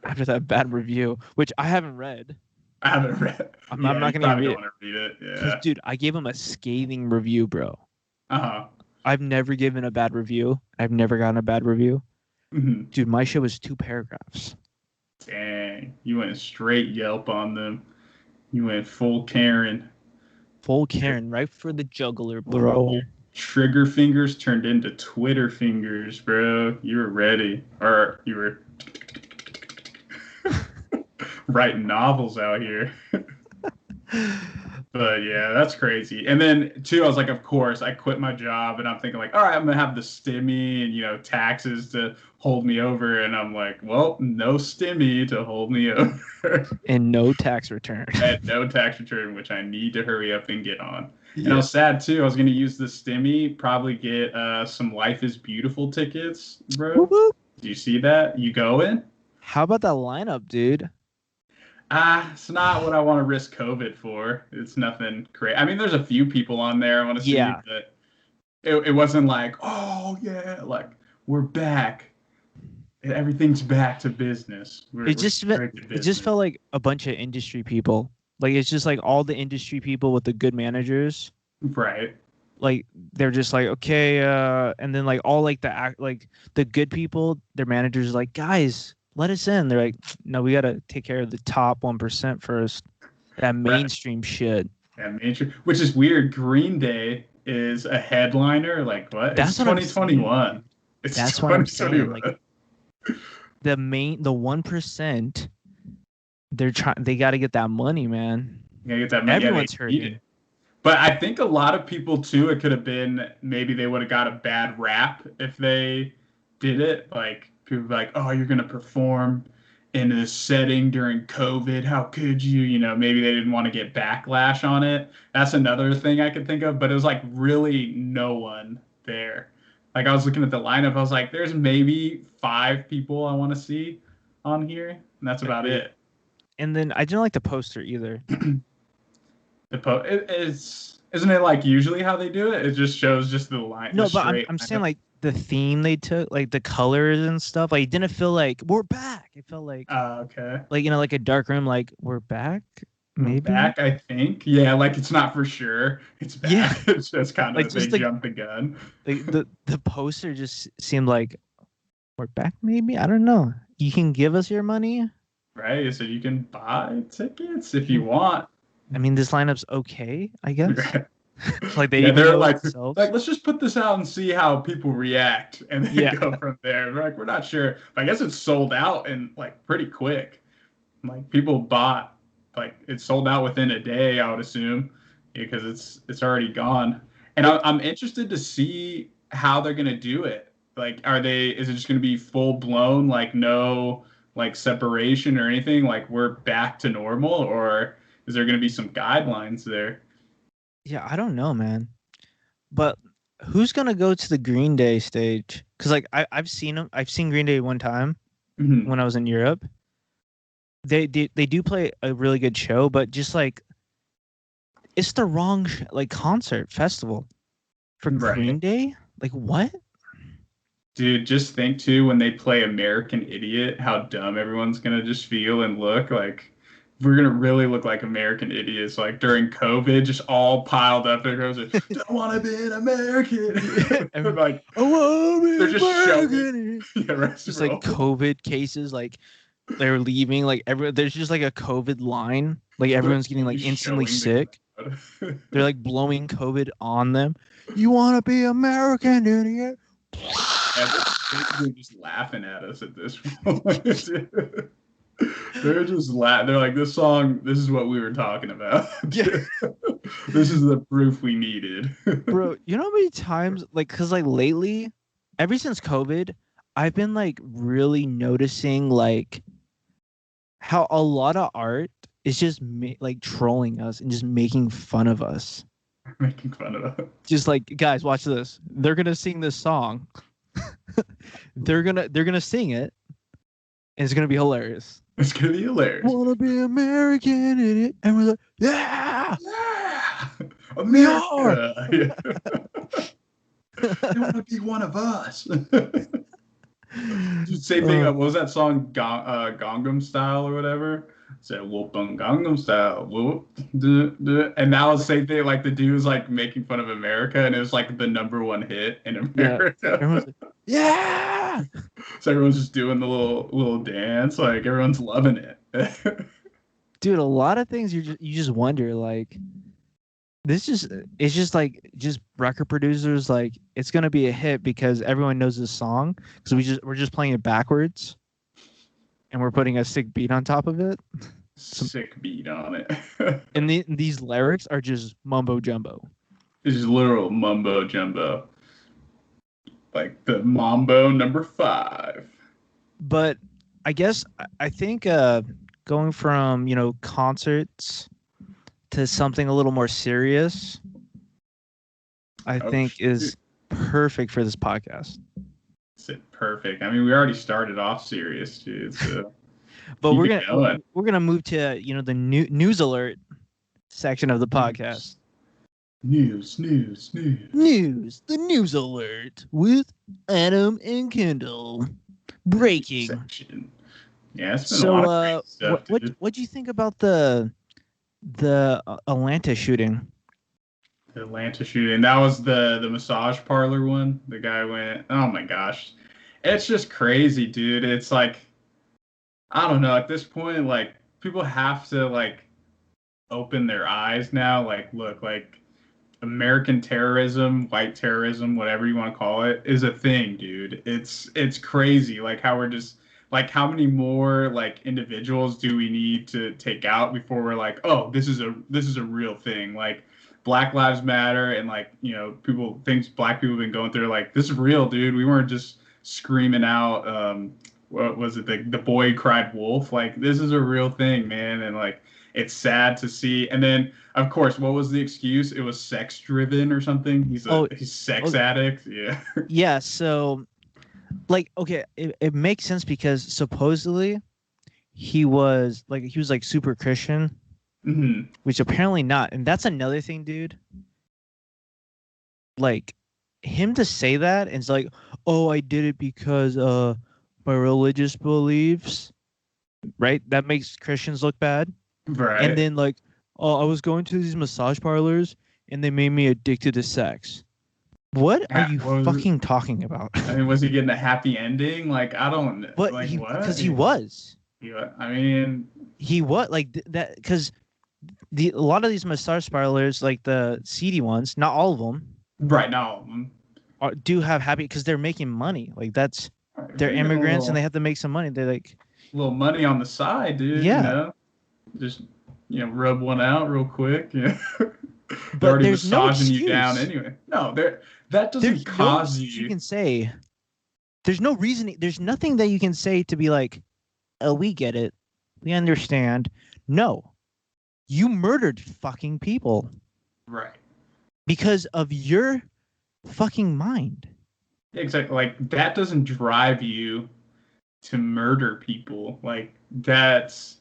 Speaker 1: After that bad review, which I haven't read.
Speaker 2: I haven't read.
Speaker 1: I'm
Speaker 2: Yeah,
Speaker 1: not
Speaker 2: you
Speaker 1: gonna
Speaker 2: probably
Speaker 1: read
Speaker 2: don't want to read it.
Speaker 1: 'Cause,
Speaker 2: Yeah.
Speaker 1: dude, I gave him a scathing review, bro.
Speaker 2: Uh-huh.
Speaker 1: I've never given a bad review. I've never gotten a bad review.
Speaker 2: hmm
Speaker 1: Dude, my show was 2 paragraphs.
Speaker 2: Dang, you went straight Yelp on them. You went full Karen.
Speaker 1: Full Karen, right for the juggler, bro.
Speaker 2: Your trigger fingers turned into Twitter fingers, bro. You were ready. Or you were writing novels out here. But yeah, that's crazy. And then too, I was like, of course, I quit my job and I'm thinking like, all right, I'm gonna have the stimmy and, you know, taxes to hold me over. And I'm like, well, no stimmy to hold me over.
Speaker 1: And no tax return.
Speaker 2: And no tax return, which I need to hurry up and get on. And I was sad too. I was gonna use the stimmy, probably get some Life is Beautiful tickets, bro.
Speaker 1: Whoop, whoop.
Speaker 2: Do you see that? You going?
Speaker 1: How about that lineup, dude?
Speaker 2: It's not what I want to risk COVID for. It's nothing crazy. I mean, there's a few people on there I want to see,
Speaker 1: Yeah.
Speaker 2: but it wasn't like, oh yeah, like we're back. Everything's back to business. We're
Speaker 1: It just
Speaker 2: straight to
Speaker 1: it
Speaker 2: business.
Speaker 1: just felt like a bunch of industry people. Like it's just like all the industry people with the good managers.
Speaker 2: right.
Speaker 1: Like they're just like, okay, and then like all like the good people, their managers are like, guys, let us in. They're like, no, we gotta take care of the top 1% first. That mainstream shit.
Speaker 2: And mainstream, which is weird. Green Day is a headliner. Like what?
Speaker 1: That's
Speaker 2: It's
Speaker 1: what I'm
Speaker 2: 2021. It's
Speaker 1: That's what I'm saying,
Speaker 2: 2021.
Speaker 1: The 1%, they gotta get that money, man.
Speaker 2: You gotta get that money.
Speaker 1: Everyone's
Speaker 2: Yeah, they need
Speaker 1: hurting.
Speaker 2: it. But I think a lot of people too, it could have been maybe they would have got a bad rap if they did it. Like people would be like, oh, you're gonna perform in a setting during COVID. How could you? You know, maybe they didn't want to get backlash on it. That's another thing I could think of. But it was like really no one there. Like I was looking at the lineup, I was like, there's maybe 5 people I want to see on here, and that's about it.
Speaker 1: And then I didn't like the poster either.
Speaker 2: Isn't it like usually how they do it? It just shows just the line.
Speaker 1: No,
Speaker 2: the
Speaker 1: but
Speaker 2: straight
Speaker 1: I'm saying
Speaker 2: lineup.
Speaker 1: like the theme they took, like the colors and stuff. Like it didn't feel like we're back. It felt like
Speaker 2: Okay.
Speaker 1: like a dark room. Like we're back. Maybe
Speaker 2: Back, I think. Yeah, like it's not for sure. It's back.
Speaker 1: Yeah.
Speaker 2: It's just kind of
Speaker 1: Like,
Speaker 2: they
Speaker 1: just like-
Speaker 2: jumped the gun.
Speaker 1: The poster just seemed like we're back. Maybe I don't know. You can give us your money.
Speaker 2: Right? So you can buy tickets if you want.
Speaker 1: I mean, this lineup's okay, I guess. Like they
Speaker 2: Yeah,
Speaker 1: even
Speaker 2: they're
Speaker 1: know
Speaker 2: like,
Speaker 1: themselves.
Speaker 2: let's just put this out and see how people react, and then
Speaker 1: Yeah.
Speaker 2: go from there. We're like, we're not sure. But I guess it's sold out and like pretty quick. Like people bought, like it sold out within a day, I would assume, because it's already gone. And I'm interested to see how they're gonna do it. Like, is it just gonna be full blown, like no like separation or anything? Like we're back to normal, or is there gonna be some guidelines there?
Speaker 1: Yeah, I don't know, man. But who's gonna go to the Green Day stage? Because like I've seen them. I've seen Green Day one time
Speaker 2: Mhm.
Speaker 1: when I was in Europe. They do play a really good show, but just like it's the wrong like concert festival for
Speaker 2: Right.
Speaker 1: Green Day. Like what?
Speaker 2: Dude, just think too when they play American Idiot, how dumb everyone's gonna just feel and look. Like we're gonna really look like American idiots, like during COVID, just all piled up. There goes, don't want to be an American. Like
Speaker 1: Oh,
Speaker 2: they're just
Speaker 1: American.
Speaker 2: yeah, right,
Speaker 1: Just like COVID cases, like they're leaving. Like there's just like a COVID line. Like everyone's getting like
Speaker 2: Just
Speaker 1: instantly
Speaker 2: showing the
Speaker 1: sick.
Speaker 2: crowd.
Speaker 1: They're like blowing COVID on them. You want to be American, idiot?
Speaker 2: They're just laughing at us at this point. They're just they're like, this song, this is what we were talking about.
Speaker 1: Yeah.
Speaker 2: This is the proof we needed.
Speaker 1: Bro, you know how many times, like, because, like, lately, ever since COVID, I've been, like, really noticing, like, how a lot of art is just, like, trolling us and just making fun of us.
Speaker 2: Making fun of us.
Speaker 1: Just like, guys, watch this. They're going to sing this song. they're gonna sing it, and it's going to be hilarious.
Speaker 2: It's going to be hilarious.
Speaker 1: Wanna be American, idiot? And we're like, yeah!
Speaker 2: Yeah!
Speaker 1: We are!
Speaker 2: America! You want to be one of us. Same thing. What was that song, Gangnam Style or whatever? It said whoop on Gangnam Style, whoop, duh, duh. And that was the same thing. Like the dude was like making fun of America, and it was like the #1 hit in America.
Speaker 1: Yeah. Everyone's like, yeah!
Speaker 2: So everyone's just doing the little dance. Like everyone's loving it.
Speaker 1: Dude, a lot of things you just wonder, like, it's just like record producers, like, it's gonna be a hit because everyone knows this song, because we're just playing it backwards, and we're putting a sick beat on top of it.
Speaker 2: Sick beat on it.
Speaker 1: And these lyrics are just mumbo jumbo.
Speaker 2: It's just literal mumbo jumbo. Like the Mambo #5.
Speaker 1: But I guess I think going from, concerts to something a little more serious, I think is perfect for this podcast.
Speaker 2: Perfect. I mean, we already started off serious, dude. So
Speaker 1: but we're gonna move to the news alert section of the podcast.
Speaker 2: News.
Speaker 1: The news alert with Adam and Kendall. Breaking.
Speaker 2: Section. Yeah, it's been a lot of great stuff,
Speaker 1: what do you think about the Atlanta shooting?
Speaker 2: The Atlanta shooting. That was the massage parlor one. The guy went, oh my gosh. It's just crazy, dude. It's like, I don't know, at this point, like, people have to, like, open their eyes now. Like, look, like, American terrorism, white terrorism, whatever you want to call it, is a thing, dude. It's crazy. Like, how we're just, like, how many more, like, individuals do we need to take out before we're like, oh, this is a real thing. Like, Black Lives Matter, and, like, things black people have been going through, like, this is real, dude. We weren't just screaming out, what was it, the boy cried wolf. Like, this is a real thing, man. And, like, it's sad to see. And then, of course, what was the excuse? It was sex driven or something. He's sex addict. Yeah.
Speaker 1: Yeah. So, like, okay, it makes sense because supposedly he was like super Christian, which apparently not. And that's another thing, dude. Like, him to say that, and it's like, oh, I did it because my religious beliefs, right? That makes Christians look bad.
Speaker 2: Right.
Speaker 1: And then, like, oh, I was going to these massage parlors and they made me addicted to sex. What are you fucking talking about?
Speaker 2: I mean, was he getting a happy ending? Like, I don't.
Speaker 1: But
Speaker 2: like, what?
Speaker 1: Because he was.
Speaker 2: Yeah, I mean,
Speaker 1: he was like that because a lot of these massage parlors, like the seedy ones, not all of them.
Speaker 2: Right, not all of them.
Speaker 1: Do have happy because they're making money. Like, that's they're immigrants and they have to make some money. They're like
Speaker 2: a little money on the side, dude.
Speaker 1: Yeah.
Speaker 2: Just rub one out real quick. Yeah.
Speaker 1: But
Speaker 2: already
Speaker 1: there's
Speaker 2: massaging
Speaker 1: no
Speaker 2: you down anyway. No, that doesn't cause you.
Speaker 1: You can say there's no reason. There's nothing that you can say to be like, oh, we get it, we understand. No, you murdered fucking people,
Speaker 2: right? Because
Speaker 1: of your fucking mind.
Speaker 2: Exactly. Like, that doesn't drive you to murder people. Like, that's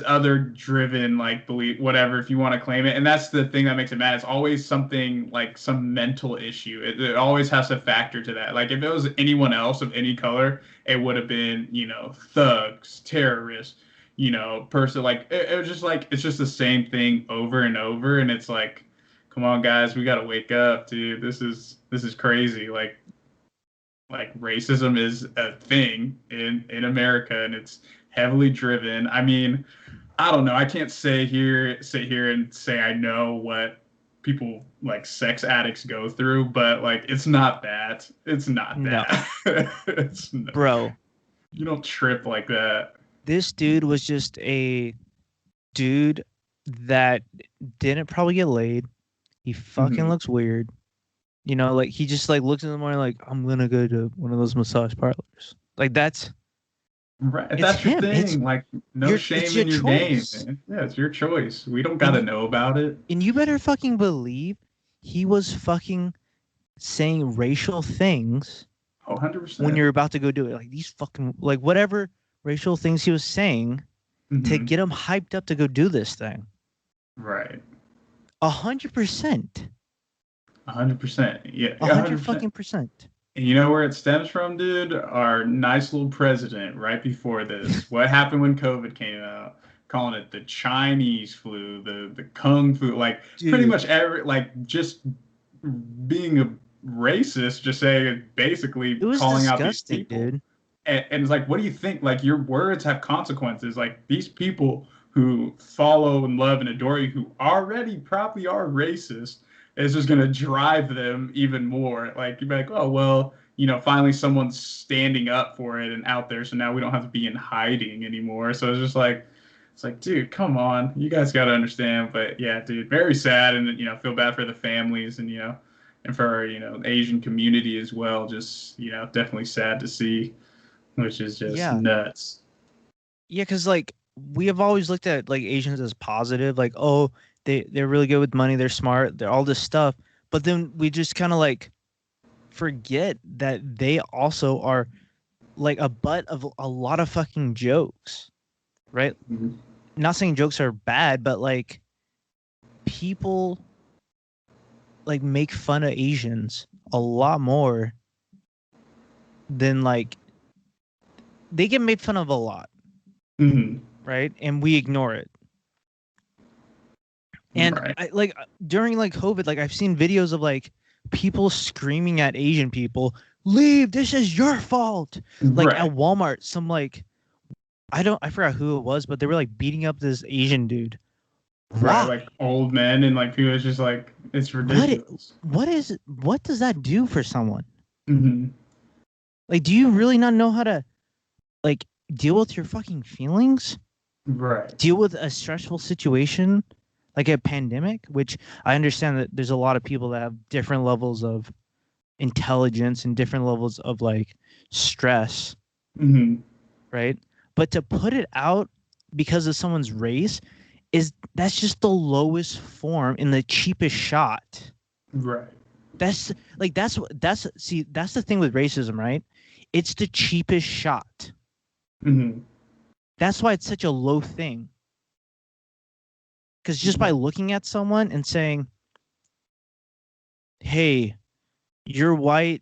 Speaker 2: other driven, like, belief, whatever, if you want to claim it. And that's the thing that makes it mad. It's always something like some mental issue. It always has to factor to that. Like, if it was anyone else of any color, it would have been, thugs, terrorists, person. Like, it was just like, it's just the same thing over and over. And it's like, come on, guys, we got to wake up, dude. This is crazy. Like racism is a thing in America, and it's heavily driven. I mean, I don't know. I can't sit here and say I know what people like sex addicts go through, but like it's not that. It's not
Speaker 1: No.
Speaker 2: that. It's not,
Speaker 1: Bro,
Speaker 2: you don't trip like that.
Speaker 1: this dude was just a dude that didn't probably get laid. He fucking
Speaker 2: Mhm.
Speaker 1: looks weird. You know, like he just like looks in the morning like I'm gonna go to one of those massage parlors. Like that's
Speaker 2: Right. If
Speaker 1: it's
Speaker 2: that's your
Speaker 1: him.
Speaker 2: thing,
Speaker 1: It's
Speaker 2: like no
Speaker 1: it's
Speaker 2: shame
Speaker 1: your
Speaker 2: in your game,
Speaker 1: choice.
Speaker 2: man. Yeah, it's your choice. We don't
Speaker 1: And
Speaker 2: gotta
Speaker 1: you,
Speaker 2: know about it.
Speaker 1: and you better fucking believe he was fucking saying racial things
Speaker 2: Oh,
Speaker 1: when
Speaker 2: 100%.
Speaker 1: you're about to go do it. Like these fucking like whatever racial things he was saying to
Speaker 2: Hmm.
Speaker 1: get him hyped up to go do this thing.
Speaker 2: Right.
Speaker 1: 100%.
Speaker 2: 100%. Yeah,
Speaker 1: 100
Speaker 2: 100%.
Speaker 1: fucking percent.
Speaker 2: And you know where it stems from, dude? Our nice little president right before this. What happened when COVID came out? Calling it the Chinese flu, the Kung flu, like pretty
Speaker 1: Dude,
Speaker 2: much every, like just being a racist, just saying basically
Speaker 1: it was
Speaker 2: calling out these
Speaker 1: disgusting,
Speaker 2: people.
Speaker 1: dude.
Speaker 2: And it's like, what do you think? Like your words have consequences. Like these people who follow and love and adore you, who already probably are racist, is just gonna drive them even more. Like you'd be like, oh well, finally someone's standing up for it and out there, so now we don't have to be in hiding anymore. So it's like, dude, come on, you guys got to understand. But yeah, dude, very sad, and feel bad for the families, and and for our Asian community as well. Just definitely sad to see, which is just
Speaker 1: Yeah.
Speaker 2: nuts.
Speaker 1: Yeah, because like we have always looked at like Asians as positive, like, oh, they're really good with money, they're smart, they're all this stuff. But then we just kind of like forget that they also are like a butt of a lot of fucking jokes, right?
Speaker 2: Mhm.
Speaker 1: Not saying jokes are bad, but like people like make fun of Asians a lot more than like they get made fun of a lot,
Speaker 2: Mhm.
Speaker 1: right? And we ignore it. And
Speaker 2: Right.
Speaker 1: I like during like COVID, like I've seen videos of like people screaming at Asian people, "Leave! This is your fault!" Like
Speaker 2: Right.
Speaker 1: at Walmart, some like I forgot who it was, but they were like beating up this Asian dude.
Speaker 2: Right.
Speaker 1: Why?
Speaker 2: Like old men and like people. It's just like it's ridiculous.
Speaker 1: What does that do for someone?
Speaker 2: Hmm.
Speaker 1: Like, do you really not know how to like deal with your fucking feelings?
Speaker 2: Right.
Speaker 1: Deal with a stressful situation like a pandemic, which I understand that there's a lot of people that have different levels of intelligence and different levels of like stress,
Speaker 2: Hmm.
Speaker 1: right? But to put it out because of someone's race that's just the lowest form and the cheapest shot.
Speaker 2: Right.
Speaker 1: That's like that's the thing with racism, right? It's the cheapest shot.
Speaker 2: Hmm.
Speaker 1: That's why it's such a low thing. Because just by looking at someone and saying, "Hey, you're white,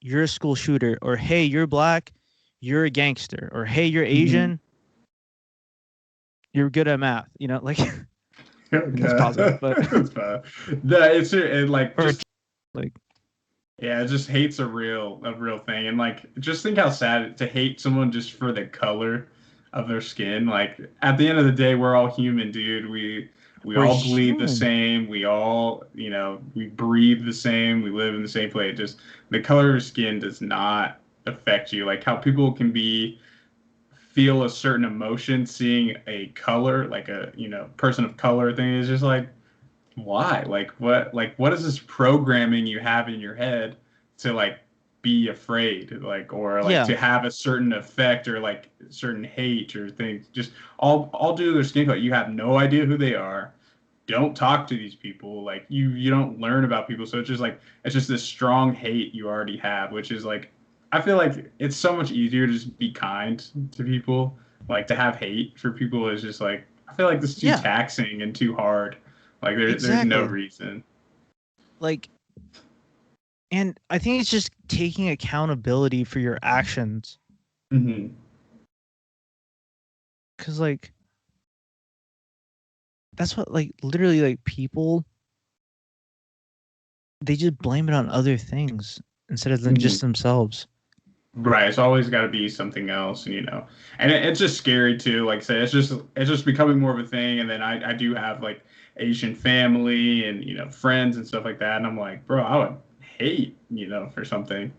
Speaker 1: you're a school shooter," or "Hey, you're black, you're a gangster," or "Hey, you're Asian, you're good at math," like that's positive, but
Speaker 2: It's fine. No, it's it, like
Speaker 1: or
Speaker 2: just
Speaker 1: like
Speaker 2: yeah, it just hate's a real thing, and like just think how sad to hate someone just for the color of their skin. Like at the end of the day, we're all human, dude. We
Speaker 1: we're
Speaker 2: all bleed the
Speaker 1: human.
Speaker 2: same. We all we breathe the same. We live in the same place. Just the color of your skin does not affect you. Like how people can feel a certain emotion seeing a color, like a person of color thing, is just like why? Like what is this programming you have in your head to like be afraid, like, or like
Speaker 1: Yeah,
Speaker 2: to have a certain effect or like certain hate or things, just all due to their skin color. You have no idea who they are. Don't talk to these people. Like you don't learn about people. So it's just this strong hate you already have, which is like I feel like it's so much easier to just be kind to people. Like to have hate for people is just like I feel like this is too
Speaker 1: yeah,
Speaker 2: taxing and too hard. Like there's no
Speaker 1: exactly.
Speaker 2: reason.
Speaker 1: Like, and I think it's just taking accountability for your actions.
Speaker 2: Hmm.
Speaker 1: Cause like that's what like literally like people they just blame it on other things instead of than just themselves.
Speaker 2: Right. It's always got to be something else, and and it's just scary too. Like I said, it's just becoming more of a thing. And then I do have like Asian family and friends and stuff like that, and I'm like, bro, I would hate for something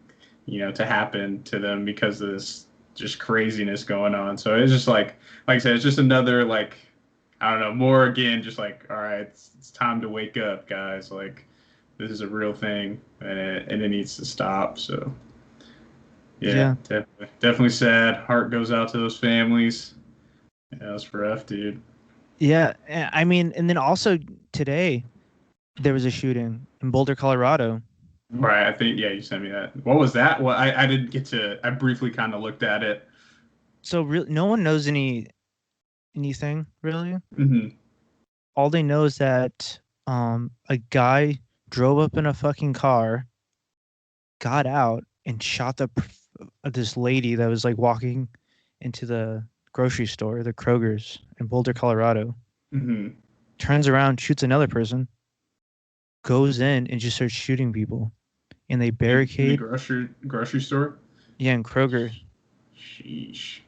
Speaker 2: to happen to them because of this just craziness going on. So it's just like I said, it's just another like I don't know, more again, just like all right, it's time to wake up, guys. Like this is a real thing, and it needs to stop. So. Yeah,
Speaker 1: Yeah.
Speaker 2: definitely sad. Heart goes out to those families. Yeah, that's rough, dude.
Speaker 1: Yeah, I mean, and then also today there was a shooting in Boulder, Colorado.
Speaker 2: Right, I think you sent me that. What was that? Well, I didn't get to. I briefly kind of looked at it.
Speaker 1: So no one knows anything really.
Speaker 2: Hmm.
Speaker 1: All they know is that a guy drove up in a fucking car, got out, and shot this lady that was like walking into the grocery store, the Kroger's in Boulder, Colorado.
Speaker 2: Hmm.
Speaker 1: Turns around, shoots another person, goes in and just starts shooting people. And they
Speaker 2: In the
Speaker 1: barricade.
Speaker 2: grocery store.
Speaker 1: Yeah, in Kroger.
Speaker 2: Sheesh.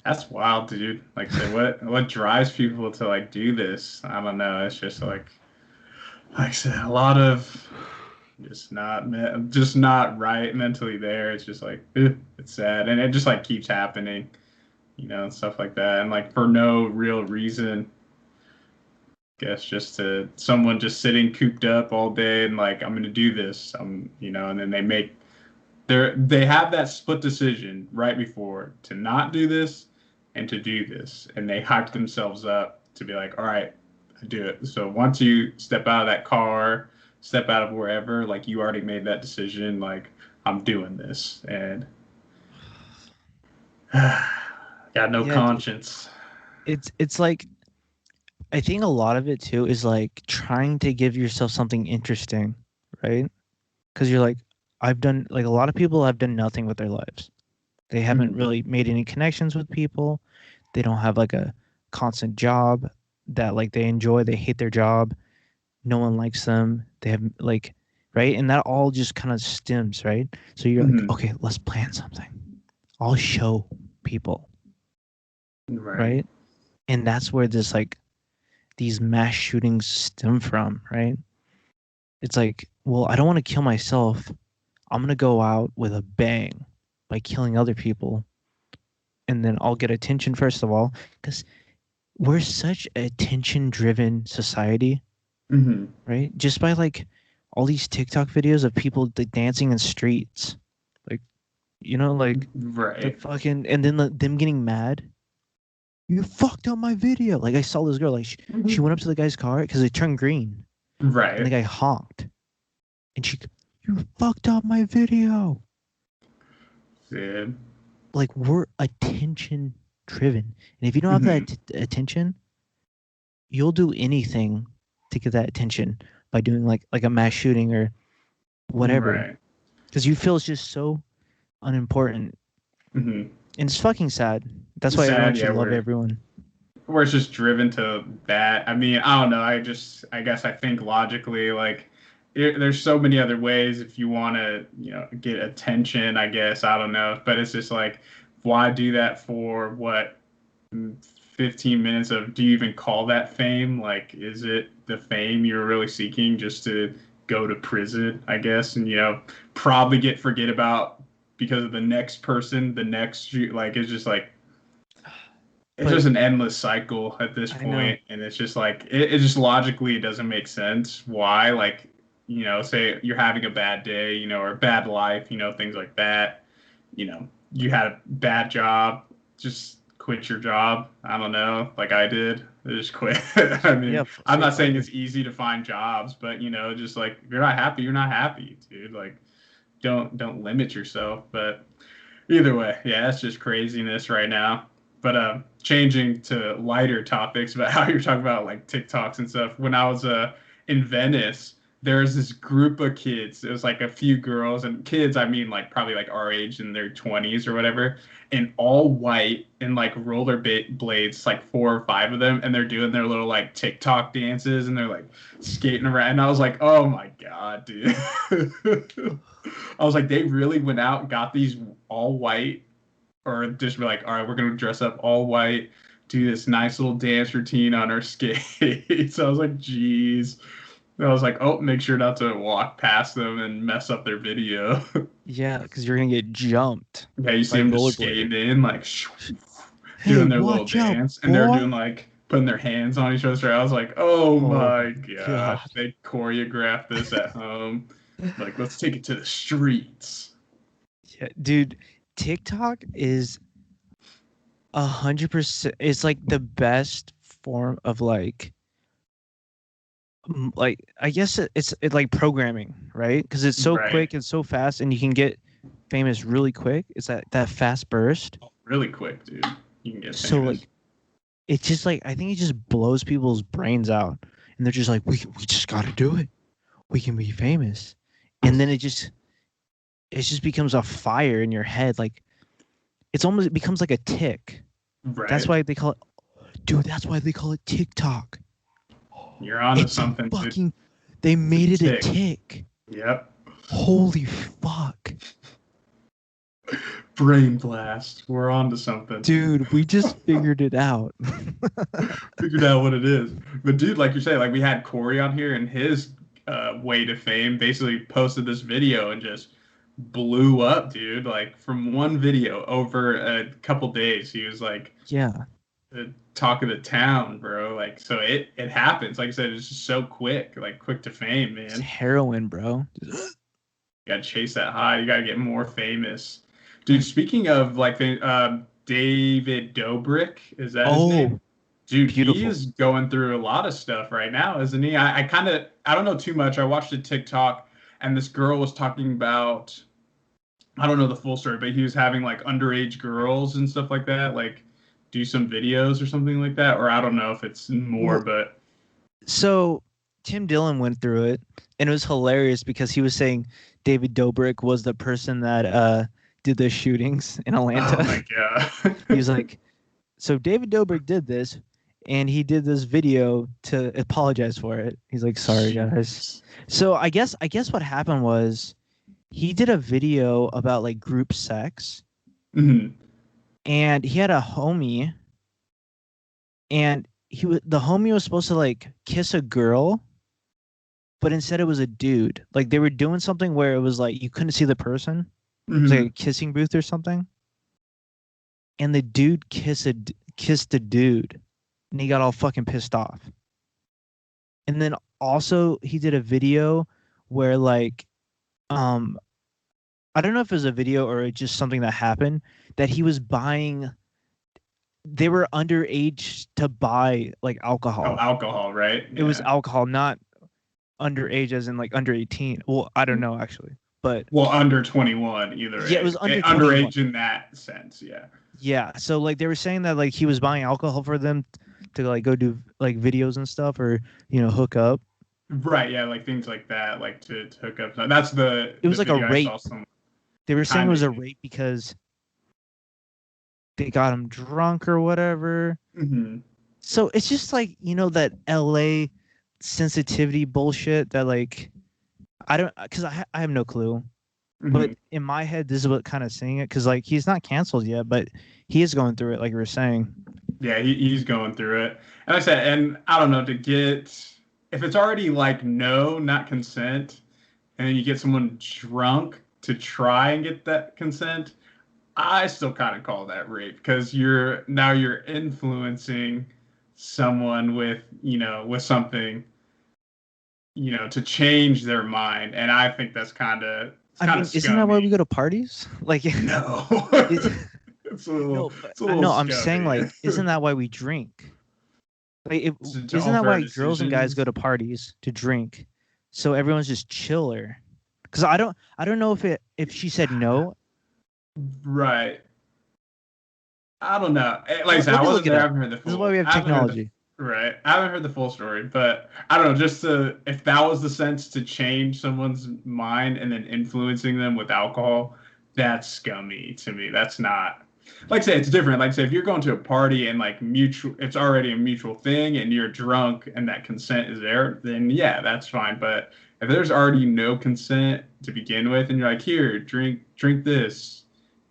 Speaker 2: That's wild, dude. Like, so what drives people to like do this? I don't know. It's just like I said, a lot of just not right mentally there. It's just like it's sad, and it just like keeps happening, and stuff like that, and like for no real reason. Guess just to someone just sitting cooped up all day and like I'm gonna do this, and then they have that split decision right before to not do this and to do this, and they hype themselves up to be like, all right, I do it. So once you step out of that car, step out of wherever, like you already made that decision, like I'm doing this, and got no
Speaker 1: Yeah,
Speaker 2: conscience.
Speaker 1: it's like I think a lot of it too is like trying to give yourself something interesting, right? Because you're like, I've done like a lot of people have done nothing with their lives. They haven't
Speaker 2: Mhm.
Speaker 1: really made any connections with people. They don't have like a constant job that like they enjoy. They hate their job. No one likes them. They have like, right? And that all just kind of stems, right? So you're like,
Speaker 2: Mhm.
Speaker 1: okay, let's plan something. I'll show people,
Speaker 2: Right.
Speaker 1: right? And that's where this like these mass shootings stem from, right? It's like, well, I don't want to kill myself. I'm going to go out with a bang by killing other people. And then I'll get attention, first of all, because we're such a attention driven society,
Speaker 2: Hmm.
Speaker 1: right? Just by like all these TikTok videos of people like, dancing in streets, like, like the
Speaker 2: Right.
Speaker 1: fucking, and then them getting mad. You fucked up my video. Like I saw this girl, like she went up to the guy's car because it turned green, and the
Speaker 2: Right.
Speaker 1: guy honked, and you fucked up my video.
Speaker 2: Dude.
Speaker 1: Like we're attention driven, and if you don't have
Speaker 2: Hmm.
Speaker 1: that attention, you'll do anything to get that attention by doing like a mass shooting or whatever,
Speaker 2: Right.
Speaker 1: because you feel it's just so unimportant,
Speaker 2: Hmm.
Speaker 1: and it's fucking sad. That's why everyone
Speaker 2: Sad,
Speaker 1: should
Speaker 2: yeah.
Speaker 1: love
Speaker 2: We're
Speaker 1: everyone.
Speaker 2: where it's just driven to that. I mean, I don't know. I guess I think logically, like, there's so many other ways if you want to, get attention, I guess. I don't know. But it's just like, why do that for what, 15 minutes of, do you even call that fame? Like, is it the fame you're really seeking just to go to prison, I guess, and, probably forget about because of the next person, like, it's just like, it's
Speaker 1: But
Speaker 2: just an endless cycle at this
Speaker 1: I know,
Speaker 2: point, and it's just like it just logically it doesn't make sense why, like, say you're having a bad day, or a bad life, things like that. You had a bad job, just quit your job. I don't know, like I did. I just quit. I
Speaker 1: yeah,
Speaker 2: mean, I'm
Speaker 1: straight
Speaker 2: not saying
Speaker 1: fucking.
Speaker 2: it's easy to find jobs, but just like if you're not happy, you're not happy, dude. Like don't limit yourself. But either way, yeah, that's just craziness right now. But changing to lighter topics about how you're talking about like TikToks and stuff. When I was in Venice, there was this group of kids. It was like a few girls and kids. I mean, like probably like our age in their 20s or whatever, and all white and like roller blades, like 4 or 5 of them, and they're doing their little like TikTok dances and they're like skating around. And I was like, oh my god, dude. I was like, they really went out, got these all white, or just be like, all right, we're gonna dress up all white, do this nice little dance routine on our skates. I was like, geez. I was like, oh, make sure not to walk past them and mess up their video.
Speaker 1: Yeah, because you're gonna get jumped.
Speaker 2: Yeah, you see
Speaker 1: Like
Speaker 2: them just
Speaker 1: rollerblading.
Speaker 2: skating in, like,
Speaker 1: Hey,
Speaker 2: doing their little
Speaker 1: watch out,
Speaker 2: dance, and they're
Speaker 1: boy.
Speaker 2: doing like putting their hands on each other. I was like, oh my gosh,
Speaker 1: God.
Speaker 2: they choreographed this at home. Like, let's take it to the streets.
Speaker 1: Yeah, dude, TikTok is 100%. It's like the best form of like I guess it's like programming, right? Because it's so
Speaker 2: Right.
Speaker 1: quick and so fast, and you can get famous really quick. It's that fast burst.
Speaker 2: Really quick, dude. You can get famous.
Speaker 1: So like, it's just like I think it just blows people's brains out, and they're just like, we just got to do it. We can be famous, and then it just becomes a fire in your head. Like it becomes like a tick.
Speaker 2: right.
Speaker 1: That's why they call it, dude. That's why they call it TikTok.
Speaker 2: You're onto
Speaker 1: It's a
Speaker 2: something, dude.
Speaker 1: fucking. They made it a
Speaker 2: tick.
Speaker 1: tick.
Speaker 2: Yep.
Speaker 1: Holy fuck,
Speaker 2: Brain blast. We're onto something.
Speaker 1: dude. We just figured it out.
Speaker 2: Figured out what it is. But dude, like you're saying, like we had Corey on here, and his way to fame basically posted this video and just blew up, dude. Like from one video over a couple days, he was like
Speaker 1: Yeah.
Speaker 2: the talk of the town, bro. Like, so it happens. Like I said, it's just so quick, like quick to fame,
Speaker 1: It's
Speaker 2: man.
Speaker 1: heroin, bro.
Speaker 2: You gotta chase that high. You gotta get more famous, dude. Speaking of like the David Dobrik, is that his name? Dude,
Speaker 1: Beautiful.
Speaker 2: he is going through a lot of stuff right now, isn't he? I don't know too much. I watched a TikTok, and this girl was talking about, I don't know the full story, but he was having like underage girls and stuff like that, like do some videos or something like that, or I don't know if it's more, but
Speaker 1: So Tim Dillon went through it, and it was hilarious because he was saying David Dobrik was the person that did the shootings in Atlanta.
Speaker 2: oh my god.
Speaker 1: He was like, so David Dobrik did this, and he did this video to apologize for it. He's like, sorry guys. So I guess what happened was he did a video about like group sex,
Speaker 2: Mhm.
Speaker 1: and he had a homie, and the homie was supposed to like kiss a girl, but instead it was a dude. Like they were doing something where it was like you couldn't see the person. It was like a kissing booth or something. And the dude kissed the dude, and he got all fucking pissed off. And then also he did a video where like I don't know if it was a video or just something that happened, that he was buying, they were underage to buy like alcohol.
Speaker 2: Oh, alcohol, right?
Speaker 1: It was
Speaker 2: Yeah.
Speaker 1: alcohol, not underage as in like under 18. Well, I don't know actually, but
Speaker 2: Well, under 21 either.
Speaker 1: Yeah, it was under 21.
Speaker 2: underage in that sense, yeah.
Speaker 1: yeah. So like they were saying that like he was buying alcohol for them to like go do like videos and stuff, or hook up.
Speaker 2: Right, yeah, like things like that, like to hook up. That's the.
Speaker 1: It was
Speaker 2: the
Speaker 1: like a
Speaker 2: video I
Speaker 1: rape.
Speaker 2: saw some-
Speaker 1: They were saying it was a
Speaker 2: Kinda.
Speaker 1: rape because they got him drunk or whatever.
Speaker 2: Mhm.
Speaker 1: So it's just like that LA sensitivity bullshit that like I don't, because I have no clue. But
Speaker 2: Mhm.
Speaker 1: in my head, this is what kind of seeing it, because like he's not canceled yet, but he is going through it, like you were saying.
Speaker 2: Yeah, he's going through it. And like I said, and I don't know, to get, if it's already like no, not consent, and then you get someone drunk to try and get that consent, I still kind of call that rape, because you're influencing someone with something, to change their mind. And I think that's kind of,
Speaker 1: Isn't that why we go to parties? Like,
Speaker 2: No.
Speaker 1: It's-
Speaker 2: It's a little,
Speaker 1: no, but
Speaker 2: it's a little
Speaker 1: no, I'm
Speaker 2: scummy.
Speaker 1: saying like, isn't that why we drink? Like,
Speaker 2: To
Speaker 1: isn't that
Speaker 2: alter
Speaker 1: why girls and guys
Speaker 2: decisions?
Speaker 1: go to parties to drink? So everyone's just chiller. Because I don't know if she said no.
Speaker 2: Right. I don't know. Like I said,
Speaker 1: Let
Speaker 2: I
Speaker 1: me
Speaker 2: wasn't
Speaker 1: look it
Speaker 2: there. I
Speaker 1: up.
Speaker 2: haven't heard the full.
Speaker 1: This is why we have
Speaker 2: I haven't heard the-
Speaker 1: technology.
Speaker 2: right. I haven't heard the full story, but I don't know. Just if that was the sense to change someone's mind and then influencing them with alcohol, that's scummy to me. That's not like I say, it's different. Like I say, if you're going to a party and like mutual, it's already a mutual thing, and you're drunk and that consent is there, then yeah, that's fine. But if there's already no consent to begin with, and you're like, here, drink this,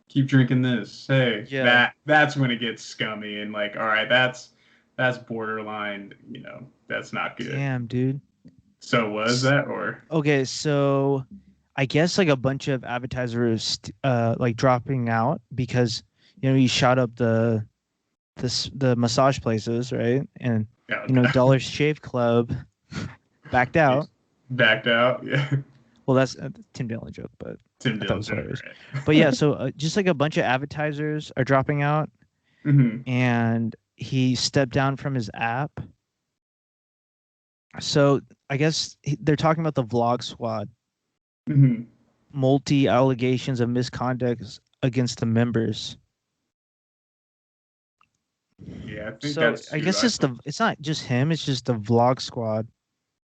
Speaker 2: keep drinking this, hey,
Speaker 1: Yeah.
Speaker 2: that's when it gets scummy and like, all right, that's borderline, that's not good.
Speaker 1: Damn, dude.
Speaker 2: So was that or?
Speaker 1: Okay, so I guess like a bunch of advertisers like dropping out because you shot up the massage places, right? And
Speaker 2: Yeah,
Speaker 1: Dollar Shave Club backed out.
Speaker 2: backed out, yeah.
Speaker 1: Well, that's a Tim Dillon joke, but
Speaker 2: Tim
Speaker 1: I thought it was
Speaker 2: Dillon,
Speaker 1: hilarious.
Speaker 2: right.
Speaker 1: But yeah, so just like a bunch of advertisers are dropping out, and he stepped down from his app. So I guess they're talking about the Vlog Squad. Multi allegations of misconduct against the members.
Speaker 2: Yeah, I think
Speaker 1: So
Speaker 2: that's
Speaker 1: I
Speaker 2: true.
Speaker 1: guess it's not just him, it's just the Vlog Squad.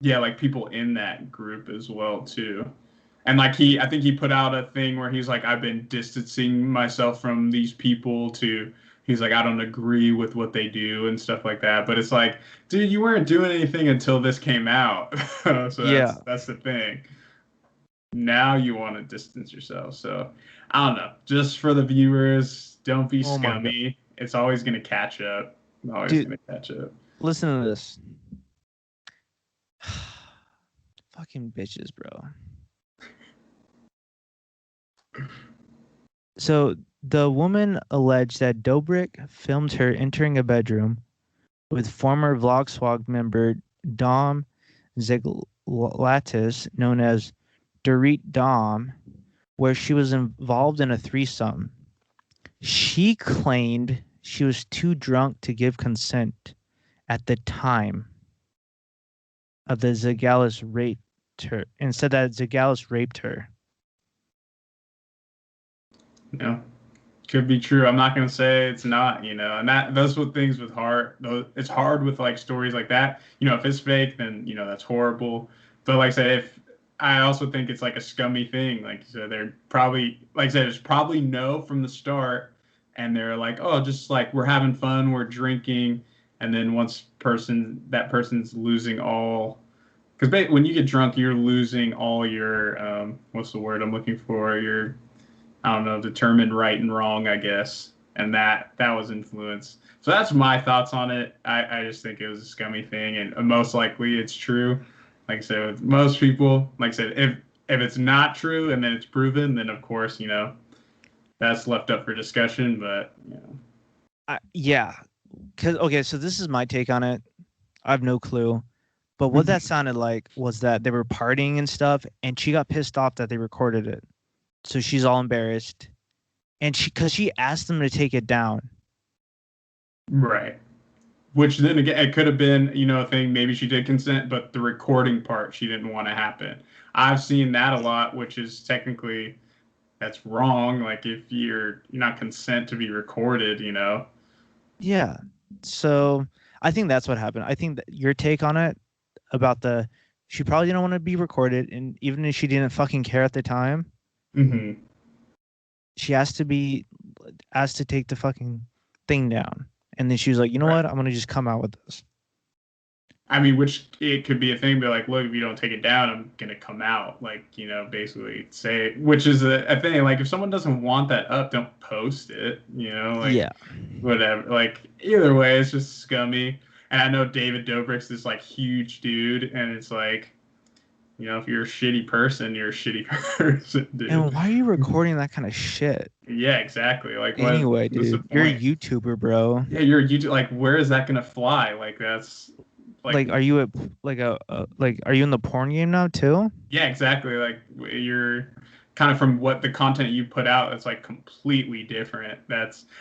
Speaker 2: Yeah, like people in that group as well too. And like I think he put out a thing where he's like, I've been distancing myself from these people he's like, I don't agree with what they do and stuff like that. But it's like, dude, you weren't doing anything until this came out. So that's the thing. Now you want to distance yourself. So I don't know. Just for the viewers, don't be scummy. It's always gonna catch up. Gonna catch up.
Speaker 1: Listen to this. Fucking bitches, bro. So the woman alleged that Dobrik filmed her entering a bedroom with former Vlog Squad member Dom Zeglatis, known as Dorit Dom, where she was involved in a threesome. She claimed she was too drunk to give consent at the time of the Zegalis raped her, and said that Zegalis raped her.
Speaker 2: Could be true. I'm not gonna say it's not, and that's what things with heart. It's hard with like stories like that. If it's fake, then that's horrible. But like I said, I also think it's like a scummy thing. Like you said, they're probably, like I said, it's probably no from the start, and they're like, oh, just like we're having fun, we're drinking, and then once that person's losing all, because when you get drunk, you're losing all your what's the word I'm looking for? Your, I don't know, determine right and wrong, I guess, and that was influence. So that's my thoughts on it. I just think it was a scummy thing, and most likely it's true. Like I said, with most people, like I said, if it's not true and then it's proven, then of course, that's left up for discussion. But
Speaker 1: yeah, okay, so this is my take on it. I have no clue, but what that sounded like was that they were partying and stuff, and she got pissed off that they recorded it, so she's all embarrassed, and because she asked them to take it down.
Speaker 2: Right. Which then again, it could have been, a thing. Maybe she did consent, but the recording part she didn't want to happen. I've seen that a lot, which is technically that's wrong. Like if you're not consent to be recorded,
Speaker 1: Yeah. So I think that's what happened. I think that your take on it about she probably didn't want to be recorded, and even if she didn't fucking care at the time, she asked to take the fucking thing down. And then she was like, you know what? I'm going to just come out with this.
Speaker 2: I mean, which it could be a thing, but like, look, if you don't take it down, I'm going to come out. Like, basically say, which is a thing. Like, if someone doesn't want that up, don't post it, like,
Speaker 1: yeah,
Speaker 2: whatever. Like, either way, it's just scummy. And I know David Dobrik's this like huge dude, and it's like, if you're a shitty person, you're a shitty person, dude.
Speaker 1: And why are you recording that kind of shit?
Speaker 2: Yeah, exactly. Like,
Speaker 1: anyway, dude, you're a YouTuber, bro.
Speaker 2: Yeah, you're a YouTuber. Like, where is that gonna fly? Like, that's
Speaker 1: like are you are you in the porn game now too?
Speaker 2: Yeah, exactly. Like, you're kind of from what the content you put out. It's like completely different.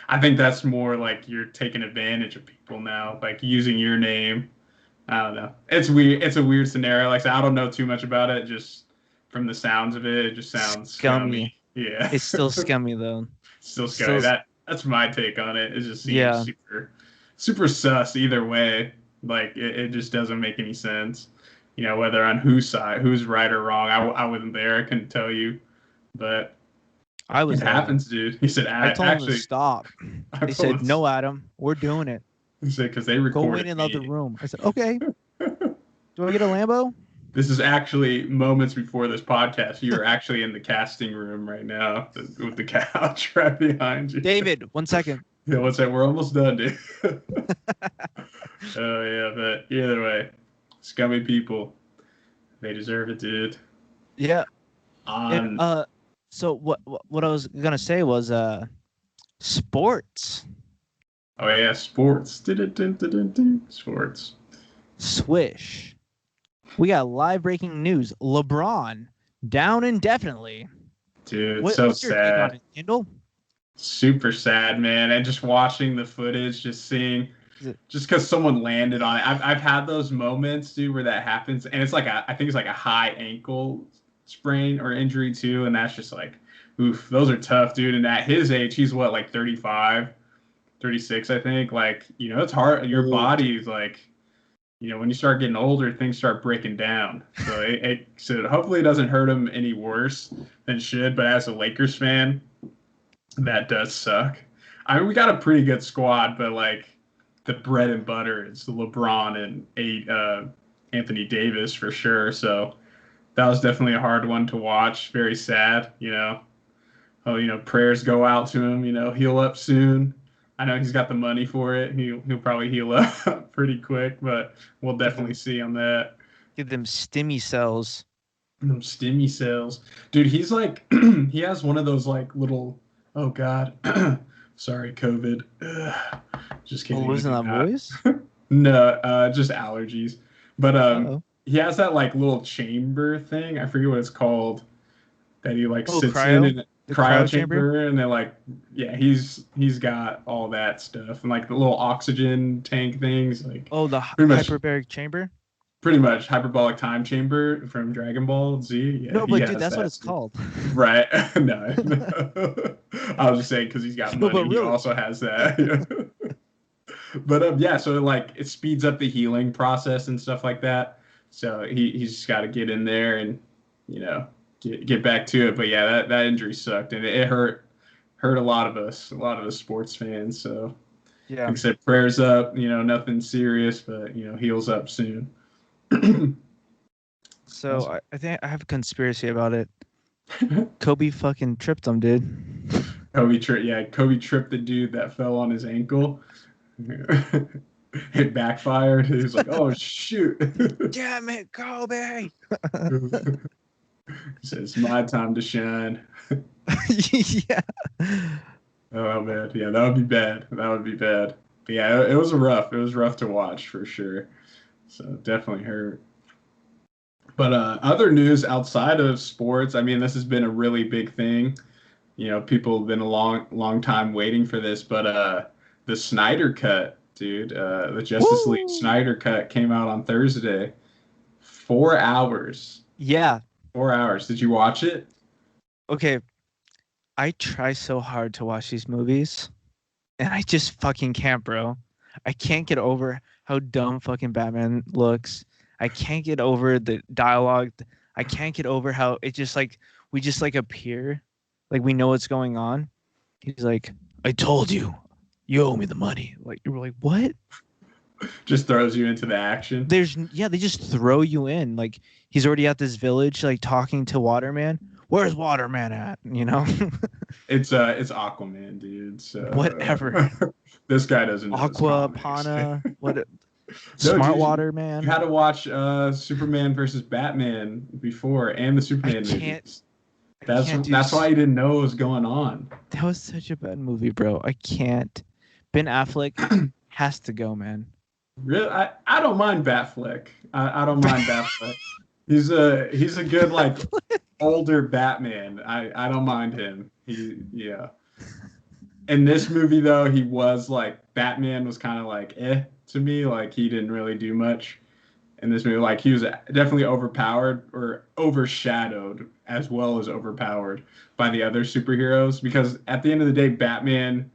Speaker 2: I think that's more like you're taking advantage of people now, like using your name. I don't know. It's weird. It's a weird scenario. Like I said, I don't know too much about it. Just from the sounds of it, it just sounds scummy. Yeah.
Speaker 1: It's still scummy though.
Speaker 2: Still scummy. That's my take on it. It just seems super sus either way. Like it just doesn't make any sense. Whether on whose side, who's right or wrong. I wasn't there. I couldn't tell you. But
Speaker 1: I was
Speaker 2: It happens, dude. He said,
Speaker 1: I told him to
Speaker 2: actually,
Speaker 1: stop.
Speaker 2: I
Speaker 1: They
Speaker 2: told
Speaker 1: said,
Speaker 2: him-
Speaker 1: "No, Adam, we're doing it.
Speaker 2: He said, because they
Speaker 1: Go
Speaker 2: recorded
Speaker 1: in another
Speaker 2: me.
Speaker 1: room." I said, "Okay. Do I get a Lambo?"
Speaker 2: This is actually moments before this podcast. You are actually in the casting room right now with the couch right behind you.
Speaker 1: David, 1 second.
Speaker 2: Yeah, what's that? We're almost done, dude. Oh, yeah, but either way, scummy people. They deserve it, dude.
Speaker 1: Yeah.
Speaker 2: On
Speaker 1: So what I was gonna say was sports.
Speaker 2: Oh yeah, sports. Sports.
Speaker 1: Swish. We got live breaking news. LeBron down indefinitely.
Speaker 2: Dude,
Speaker 1: What's your take
Speaker 2: sad.
Speaker 1: on it, Kendall?
Speaker 2: Super sad, man. And just watching the footage, just seeing, just because someone landed on it. I've had those moments, dude, where that happens, and it's like I think it's like a high ankle sprain or injury too, and that's just like, oof, those are tough, dude. And at his age, he's what, like 35, 36, I think. Like, it's hard. Your body's like, when you start getting older, things start breaking down. So so hopefully it doesn't hurt him any worse than it should. But as a Lakers fan, that does suck. I mean, we got a pretty good squad, but like the bread and butter is LeBron and Anthony Davis for sure. So that was definitely a hard one to watch. Very sad, Oh, prayers go out to him, heal up soon. I know he's got the money for it. He'll probably heal up pretty quick, but we'll definitely see on that.
Speaker 1: Give them stimmy cells.
Speaker 2: Stimmy cells. Dude, he's like, he has one of those like little, oh God, sorry, COVID. Just kidding.
Speaker 1: Oh, wasn't that voice?
Speaker 2: No, just allergies. But
Speaker 1: Uh-oh.
Speaker 2: he has that like little chamber thing. I forget what it's called. That he like sits
Speaker 1: cryo?
Speaker 2: in
Speaker 1: The
Speaker 2: cryo
Speaker 1: cryo chamber?
Speaker 2: chamber, and they're like, yeah, he's got all that stuff and like the little oxygen tank things, like
Speaker 1: Oh, the
Speaker 2: pretty much-
Speaker 1: hyperbaric chamber?
Speaker 2: pretty much hyperbolic time chamber from Dragon Ball Z. Yeah,
Speaker 1: No,
Speaker 2: he
Speaker 1: but
Speaker 2: has
Speaker 1: dude, that's what
Speaker 2: that
Speaker 1: it's
Speaker 2: too.
Speaker 1: called.
Speaker 2: Right? No. I was just saying because he's got
Speaker 1: No,
Speaker 2: money,
Speaker 1: but
Speaker 2: he
Speaker 1: really-
Speaker 2: also has that. But yeah, so like it speeds up the healing process and stuff like that. So he's just got to get in there and get back to it. But yeah, that injury sucked and it hurt a lot of us sports fans. So
Speaker 1: Yeah.
Speaker 2: like I said, prayers up. Nothing serious, but heals up soon.
Speaker 1: So I think I have a conspiracy about it. Kobe fucking tripped him, dude.
Speaker 2: Kobe tripped the dude that fell on his ankle. It backfired. He was like, "Oh shoot!"
Speaker 1: Damn it, Kobe.
Speaker 2: He said, "It's my time to shine."
Speaker 1: Yeah.
Speaker 2: Oh man, yeah, that would be bad. But yeah, it was rough to watch for sure. So definitely hurt. But other news outside of sports, I mean, this has been a really big thing. People have been a long time waiting for this. But the Snyder Cut, dude, the Justice League Snyder Cut came out on Thursday. 4 hours.
Speaker 1: Yeah.
Speaker 2: 4 hours. Did you watch it?
Speaker 1: Okay. I try so hard to watch these movies, and I just fucking can't, bro. I can't get over how dumb fucking Batman looks. I can't get over the dialogue. I can't get over how it just like we just like appear, like we know what's going on. He's like, "I told you, you owe me the money." Like you were like, "What?"
Speaker 2: Just throws you into the action.
Speaker 1: They just throw you in. Like he's already at this village, like talking to Waterman. Where's Waterman at?
Speaker 2: It's Aquaman, dude. So
Speaker 1: Whatever.
Speaker 2: This guy doesn't know his
Speaker 1: Aqua,
Speaker 2: comics.
Speaker 1: Pana, what?
Speaker 2: No,
Speaker 1: Smart
Speaker 2: dude,
Speaker 1: Water Man.
Speaker 2: You had to watch Superman versus Batman before and the Superman movies. That's why you didn't know what was going on.
Speaker 1: That was such a bad movie, bro. I can't. Ben Affleck has to go, man.
Speaker 2: Really, I don't mind Batfleck. I don't mind Batfleck. He's a good like older Batman. I don't mind him. Yeah. In this movie though, he was like Batman was kind of like to me, like he didn't really do much in this movie. Like he was definitely overpowered or overshadowed as well as overpowered by the other superheroes because at the end of the day, Batman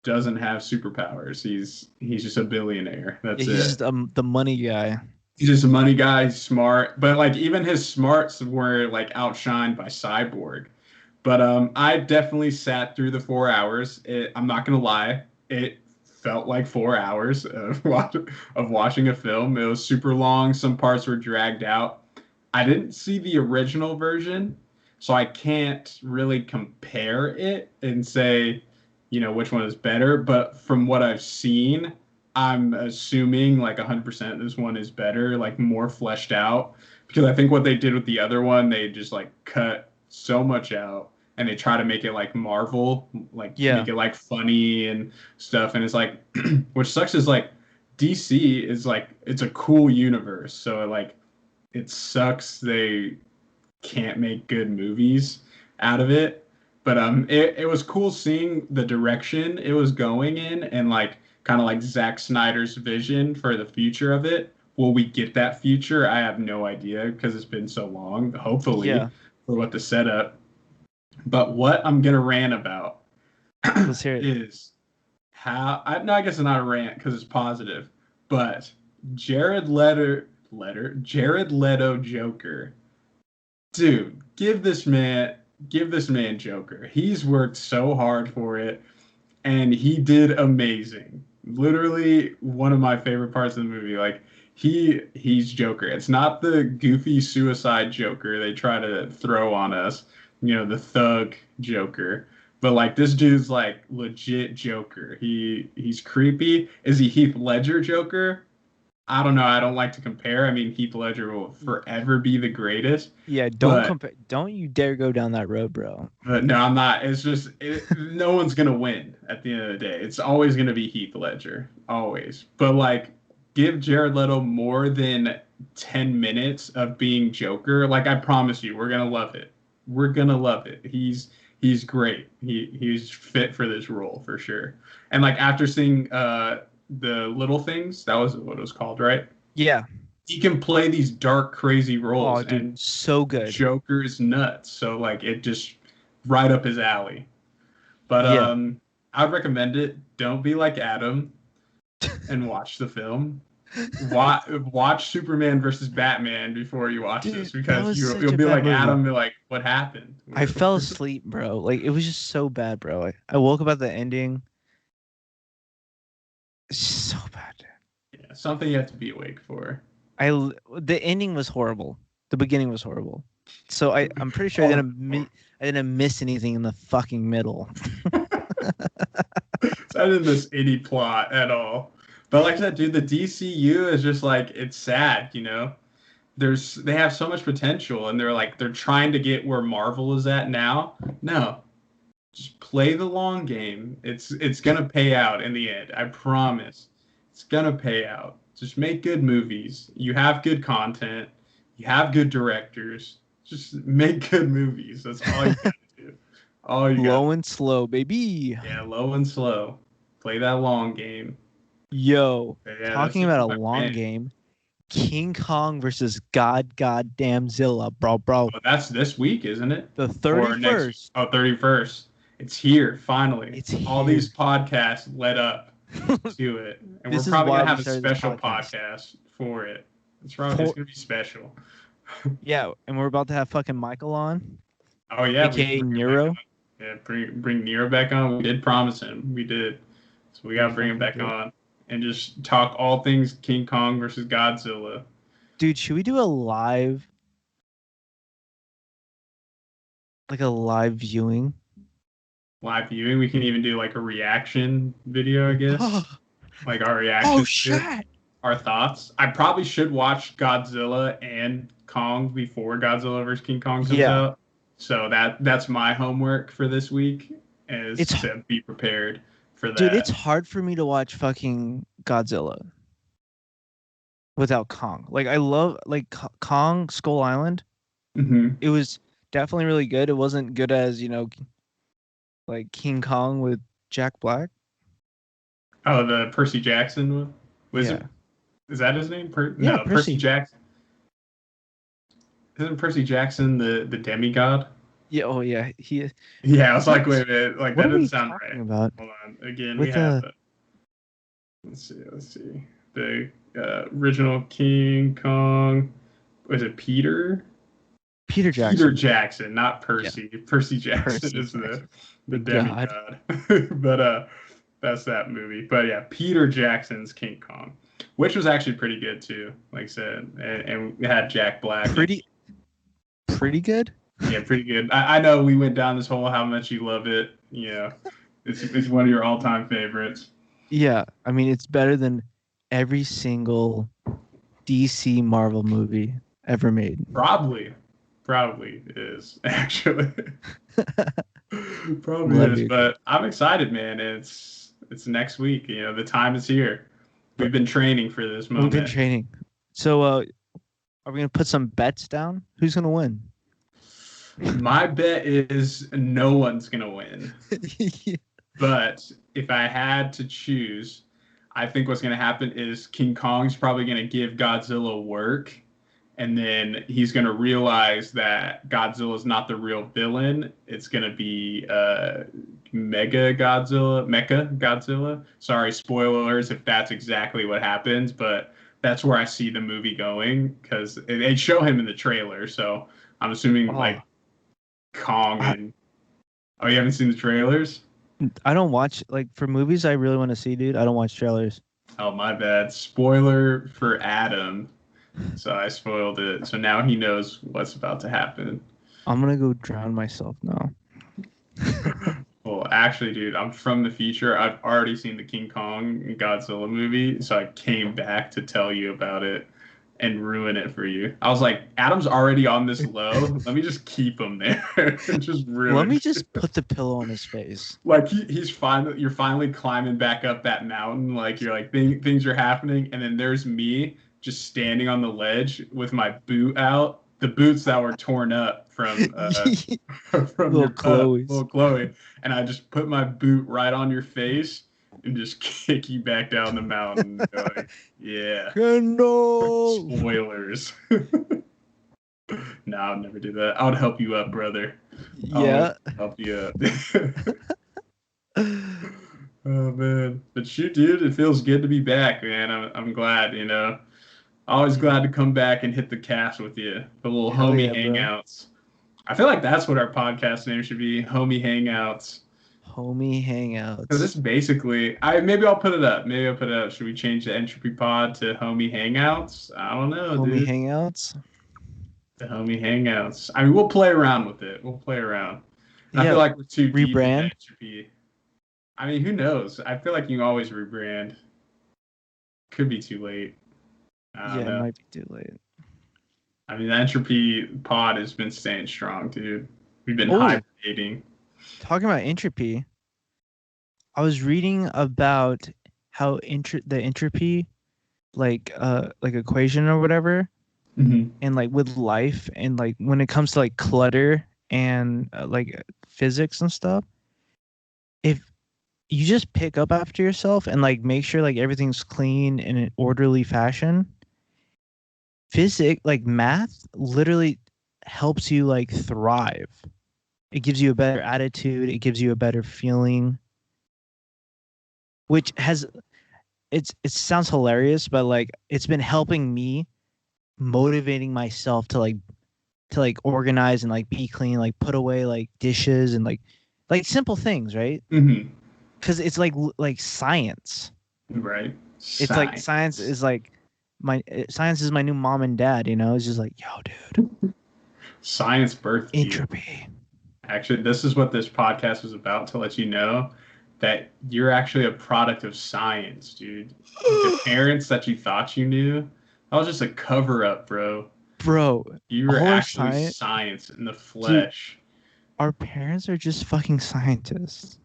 Speaker 2: doesn't have superpowers. He's just a billionaire. That's
Speaker 1: He's
Speaker 2: it.
Speaker 1: just the money guy.
Speaker 2: He's just a money guy. He's smart, but like even his smarts were like outshined by Cyborg. But I definitely sat through the 4 hours. I'm not gonna lie, it felt like 4 hours of watching a film. It was super long. Some parts were dragged out. I didn't see the original version, so I can't really compare it and say, which one is better. But from what I've seen, I'm assuming like 100% this one is better, like more fleshed out. Because I think what they did with the other one, they just like cut so much out and they try to make it like Marvel, like
Speaker 1: Yeah.
Speaker 2: make it like funny and stuff. And it's like, which sucks is like DC is like, it's a cool universe. So like, it sucks they can't make good movies out of it. But it was cool seeing the direction it was going in and like kind of like Zack Snyder's vision for the future of it. Will we get that future? I have no idea because it's been so long. Hopefully,
Speaker 1: Yeah.
Speaker 2: for what the setup. But what I'm gonna rant about
Speaker 1: Let's hear it.
Speaker 2: is how I guess it's not a rant because it's positive, but Jared Leto Joker. Dude, give this man Joker. He's worked so hard for it and he did amazing. Literally one of my favorite parts of the movie. Like he's Joker. It's not the goofy suicide Joker they try to throw on us, the thug Joker. But like this dude's like legit Joker. He's creepy. Is he Heath Ledger Joker? I don't know. I don't like to compare. I mean, Heath Ledger will forever be the greatest.
Speaker 1: Yeah, don't compare. Don't you dare go down that road, bro.
Speaker 2: But no, I'm not. It's just no one's gonna win at the end of the day. It's always gonna be Heath Ledger, always. But like, give Jared Leto more than 10 minutes of being Joker. Like I promise you, we're gonna love it. We're gonna love it. He's great. He's fit for this role for sure. And like after seeing the Little Things, that was what it was called, right?
Speaker 1: Yeah.
Speaker 2: He can play these dark, crazy roles,
Speaker 1: Oh, dude,
Speaker 2: and
Speaker 1: so good.
Speaker 2: Joker's nuts. So like it just right up his alley. But
Speaker 1: Yeah.
Speaker 2: I'd recommend it. Don't be like Adam and watch the film. Watch Superman versus Batman before you watch
Speaker 1: Dude,
Speaker 2: this
Speaker 1: that
Speaker 2: because
Speaker 1: was such
Speaker 2: you'll
Speaker 1: a
Speaker 2: be
Speaker 1: bad
Speaker 2: like
Speaker 1: movie.
Speaker 2: Adam, be like, what happened?
Speaker 1: I fell asleep, bro. Like it was just so bad, bro. I woke up at the ending. It's just so bad.
Speaker 2: Yeah, something you have to be awake for.
Speaker 1: The ending was horrible. The beginning was horrible. So I'm pretty sure I didn't miss anything in the fucking middle.
Speaker 2: So I didn't miss any plot at all. But like I said, dude, the DCU is just like it's sad, they have so much potential and they're trying to get where Marvel is at now. No. Just play the long game. It's gonna pay out in the end. I promise. It's gonna pay out. Just make good movies. You have good content. You have good directors. Just make good movies. That's all you gotta do. All you
Speaker 1: Low and slow, baby.
Speaker 2: Yeah, low and slow. Play that long game.
Speaker 1: Yo,
Speaker 2: Yeah,
Speaker 1: talking
Speaker 2: that's
Speaker 1: about
Speaker 2: my
Speaker 1: a long
Speaker 2: man.
Speaker 1: game, King Kong versus goddamn Zilla, bro.
Speaker 2: Oh, that's this week, isn't it?
Speaker 1: The
Speaker 2: Or
Speaker 1: 31st.
Speaker 2: 31st. It's here, finally.
Speaker 1: It's
Speaker 2: All
Speaker 1: here.
Speaker 2: these podcasts led up to it. And
Speaker 1: This is
Speaker 2: we're probably
Speaker 1: why
Speaker 2: going to
Speaker 1: we
Speaker 2: have a
Speaker 1: started this
Speaker 2: special
Speaker 1: podcast.
Speaker 2: podcast for it. It's probably it's going to be special.
Speaker 1: Yeah, and we're about to have fucking Michael on.
Speaker 2: Oh, yeah.
Speaker 1: AKA
Speaker 2: bring him
Speaker 1: Nero.
Speaker 2: back on. Yeah, bring Nero back on. We did promise him. We did. So we got to bring him back on and just talk all things King Kong versus Godzilla.
Speaker 1: Dude, should we do a live viewing?
Speaker 2: Live viewing. We can even do like a reaction video, I guess. Like our reaction.
Speaker 1: Oh shit!
Speaker 2: Our thoughts. I probably should watch Godzilla and Kong before Godzilla vs. King Kong comes out. So that's my homework for this week is to be prepared for that.
Speaker 1: Dude, it's hard for me to watch fucking Godzilla without Kong. Like I love Kong Skull Island.
Speaker 2: Mm-hmm.
Speaker 1: It was definitely really good. It wasn't good as like King Kong with Jack Black.
Speaker 2: Oh, the Percy Jackson one? Was it? Is that his name? No, Percy Jackson. Isn't Percy Jackson the demigod?
Speaker 1: Yeah. Oh yeah. He is.
Speaker 2: Yeah, I was like, wait a minute. Like
Speaker 1: What
Speaker 2: that
Speaker 1: are we
Speaker 2: doesn't sound right.
Speaker 1: talking about?
Speaker 2: Hold on. Again,
Speaker 1: With
Speaker 2: we have let's see. The original King Kong. Was it Peter?
Speaker 1: Peter Jackson.
Speaker 2: Peter Jackson, not Percy. Percy Jackson
Speaker 1: Percy
Speaker 2: is
Speaker 1: Jackson.
Speaker 2: the
Speaker 1: God.
Speaker 2: demigod. But that's that movie. But yeah, Peter Jackson's King Kong, which was actually pretty good too. Like I said, and it had Jack Black.
Speaker 1: Pretty good.
Speaker 2: Yeah, pretty good. I know we went down this whole how much you love it. Yeah, it's one of your all time favorites.
Speaker 1: Yeah, I mean it's better than every single DC Marvel movie ever made.
Speaker 2: Probably is actually. Probably
Speaker 1: Love
Speaker 2: is,
Speaker 1: you.
Speaker 2: but I'm excited, man. It's next week. You know, the time is here. We've been training for this moment.
Speaker 1: We've been training. So, are we gonna put some bets down? Who's gonna win?
Speaker 2: My bet is no one's gonna win. But if I had to choose, I think what's gonna happen is King Kong's probably gonna give Godzilla work, and then he's gonna realize that Godzilla's not the real villain. It's gonna be Mecha Godzilla. Sorry, spoilers if that's exactly what happens, but that's where I see the movie going because they show him in the trailer. So I'm assuming like Kong and you haven't seen the trailers?
Speaker 1: I don't watch like for movies I really want to see, dude. I don't watch trailers.
Speaker 2: Oh, my bad. Spoiler for Adam. So I spoiled it. So now he knows what's about to happen.
Speaker 1: I'm gonna go drown myself now.
Speaker 2: Well, actually, dude, I'm from the future. I've already seen the King Kong and Godzilla movie, so I came back to tell you about it and ruin it for you. I was like, Adam's already on this low. Let me just keep him there and just ruin.
Speaker 1: Let me just put the pillow on his face.
Speaker 2: Like he's fine. You're finally climbing back up that mountain. Like you're like things are happening, and then there's me just standing on the ledge with my boot out, the boots that were torn up from
Speaker 1: Little Chloe's.
Speaker 2: little Chloe, and I just put my boot right on your face and just kick you back down the mountain. Going, yeah.
Speaker 1: Kendall.
Speaker 2: Spoilers. No, I would never do that. I would help you up, brother.
Speaker 1: Yeah.
Speaker 2: Help you up. Oh man, but shoot, dude, it feels good to be back, man. I'm glad, you know. Always glad to come back and hit the cast with you. The little
Speaker 1: Hell
Speaker 2: homie
Speaker 1: yeah, bro.
Speaker 2: hangouts. I feel like that's what our podcast name should be, Homie Hangouts.
Speaker 1: Homie Hangouts.
Speaker 2: So this basically, maybe I'll put it up. Maybe I'll put it up. Should we change the Entropy Pod to Homie Hangouts? I don't know,
Speaker 1: Homie
Speaker 2: dude.
Speaker 1: Hangouts.
Speaker 2: The Homie Hangouts. I mean, we'll play around with it. We'll play around. And I feel like we're too deep in
Speaker 1: rebrand?
Speaker 2: Entropy. I mean, who knows? I feel like you can always rebrand. Could be too late. I don't know.
Speaker 1: It might be too late.
Speaker 2: I mean, the Entropy Pod has been staying strong, dude. We've been
Speaker 1: Oh.
Speaker 2: hibernating.
Speaker 1: Talking about entropy, I was reading about how the entropy, like equation or whatever,
Speaker 2: Mm-hmm.
Speaker 1: and like with life and like when it comes to like clutter and like physics and stuff, if you just pick up after yourself and like make sure like everything's clean in an orderly fashion, physics like math literally helps you like thrive. It gives you a better attitude, it gives you a better feeling, which has it sounds hilarious, but like it's been helping me, motivating myself to like organize and like be clean, like put away like dishes and like simple things, right?
Speaker 2: Mm-hmm.
Speaker 1: Because it's like science.
Speaker 2: Right.
Speaker 1: It's like science is like science is my new mom and dad, you know? It's just like, yo, dude,
Speaker 2: Science birthed you.
Speaker 1: entropy.
Speaker 2: Actually, this is what this podcast was about, to let you know that you're actually a product of science, dude. The parents that you thought you knew, that was just a cover up, bro.
Speaker 1: Bro,
Speaker 2: You were
Speaker 1: all our
Speaker 2: actually science in the flesh.
Speaker 1: our parents are just fucking scientists.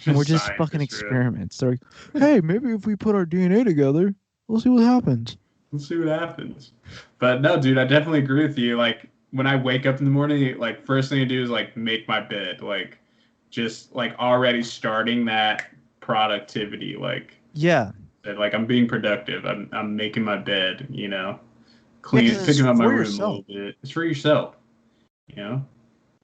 Speaker 1: And we're just fucking
Speaker 2: scientists, really.
Speaker 1: experiments. They're like, hey, maybe if we put our DNA together, we'll see what happens.
Speaker 2: Let's see what happens. But no, dude, I definitely agree with you. Like, when I wake up in the morning, like, first thing I do is, like, make my bed. Like, just, like, already starting that productivity. Like,
Speaker 1: Yeah.
Speaker 2: like I'm being productive. I'm making my bed, you know,
Speaker 1: 'cause it's
Speaker 2: picking up my
Speaker 1: for
Speaker 2: room
Speaker 1: yourself.
Speaker 2: a little bit. It's for yourself, you know,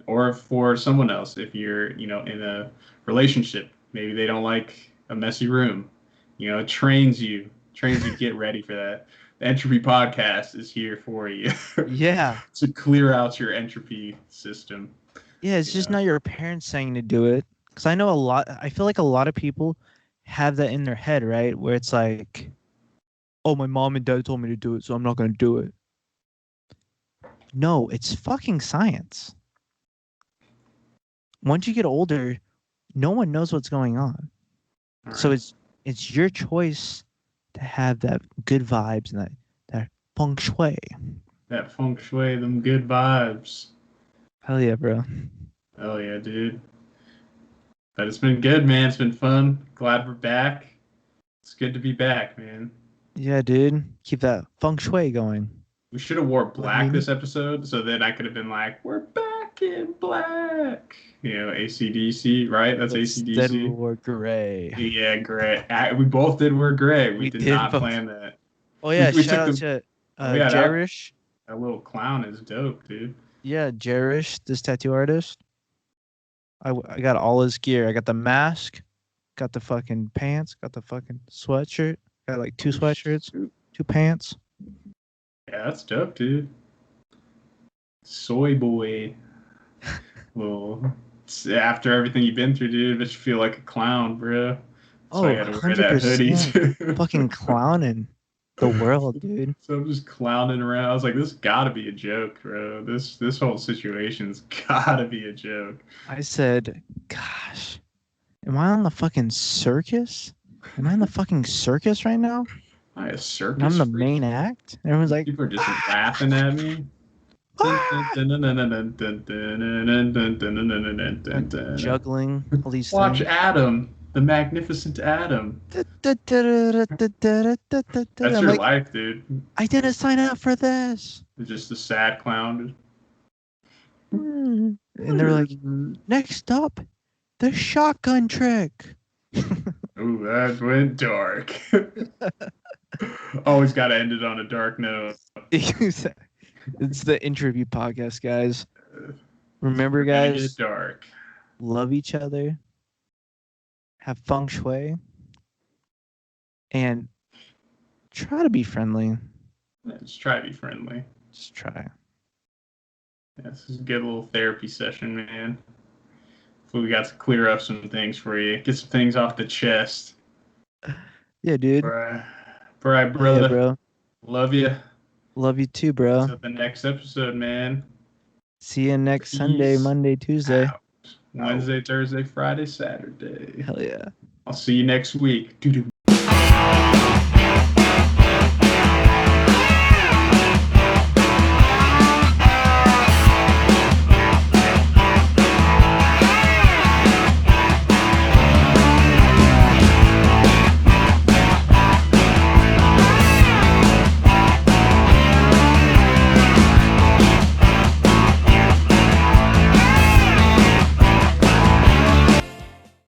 Speaker 2: or for someone else. If you're, you know, in a relationship, maybe they don't like a messy room, you know, it trains you to get ready for that. The Entropy Podcast is here for you.
Speaker 1: Yeah.
Speaker 2: To clear out your entropy system.
Speaker 1: Yeah, it's just not your parents saying to do it. Because I feel like a lot of people have that in their head, right? Where it's like, oh, my mom and dad told me to do it, so I'm not going to do it. No, it's fucking science. Once you get older, no one knows what's going on.
Speaker 2: All
Speaker 1: So
Speaker 2: right.
Speaker 1: it's your choice to have that good vibes and that feng shui.
Speaker 2: That feng shui, them good vibes.
Speaker 1: Hell yeah, bro.
Speaker 2: Oh yeah, dude. But it's been good, man. It's been fun. Glad we're back. It's good to be back, man.
Speaker 1: Yeah, dude. Keep that feng shui going.
Speaker 2: We should have wore black
Speaker 1: mean?
Speaker 2: this episode, so then I could have been like, "We're back in black." You know, AC/DC, right? That's
Speaker 1: Instead
Speaker 2: AC/DC.
Speaker 1: we wore gray.
Speaker 2: Yeah, gray. We both did wear gray. We
Speaker 1: We
Speaker 2: did
Speaker 1: did
Speaker 2: not
Speaker 1: both.
Speaker 2: plan that.
Speaker 1: Oh yeah,
Speaker 2: we
Speaker 1: shout out
Speaker 2: took
Speaker 1: to
Speaker 2: Oh, yeah, that-
Speaker 1: Jerish.
Speaker 2: That little clown is dope, dude.
Speaker 1: Yeah, Jerish, this tattoo artist. I got all his gear. I got the mask, got the fucking pants, got the fucking sweatshirt. Got like 2 sweatshirts, 2 pants.
Speaker 2: Yeah, that's dope, dude. Soy boy. Well, after everything you've been through, dude, it makes you feel like a clown, bro.
Speaker 1: Oh,
Speaker 2: So I gotta wear that hoodie
Speaker 1: 100%.
Speaker 2: too.
Speaker 1: Fucking clowning the world, dude.
Speaker 2: So I'm just clowning around. I was like, this gotta be a joke, bro. This whole situation's gotta be a joke.
Speaker 1: I said, gosh, am I on the fucking circus? Am I in the fucking circus right now?
Speaker 2: Am I a circus?
Speaker 1: And I'm the
Speaker 2: freak?
Speaker 1: main act? And everyone's like,
Speaker 2: People are just laughing at me.
Speaker 1: juggling all these
Speaker 2: Watch
Speaker 1: things.
Speaker 2: Adam, the magnificent Adam. That's
Speaker 1: I'm
Speaker 2: your
Speaker 1: like,
Speaker 2: life, dude.
Speaker 1: I didn't sign up for this.
Speaker 2: You're just a sad clown.
Speaker 1: And they're like, next up, the shotgun trick.
Speaker 2: Ooh, that went dark. Always got to end it on a dark note.
Speaker 1: It's the Entropy Podcast, guys. Remember,
Speaker 2: Gonna
Speaker 1: guys,
Speaker 2: get dark.
Speaker 1: love each other, have feng shui, and try to be friendly.
Speaker 2: Yeah, just try to be friendly.
Speaker 1: Just try.
Speaker 2: Yeah, this is a good little therapy session, man. We got to clear up some things for you. Get some things off the chest.
Speaker 1: Yeah, dude.
Speaker 2: All right,
Speaker 1: Yeah,
Speaker 2: brother.
Speaker 1: bro.
Speaker 2: Love you.
Speaker 1: Love you too, bro.
Speaker 2: Until the next episode, man.
Speaker 1: See you next Sunday,
Speaker 2: Peace
Speaker 1: Monday, Tuesday.
Speaker 2: out. Wednesday, Thursday, Friday, Saturday.
Speaker 1: Hell yeah.
Speaker 2: I'll see you next week. Doo-doo.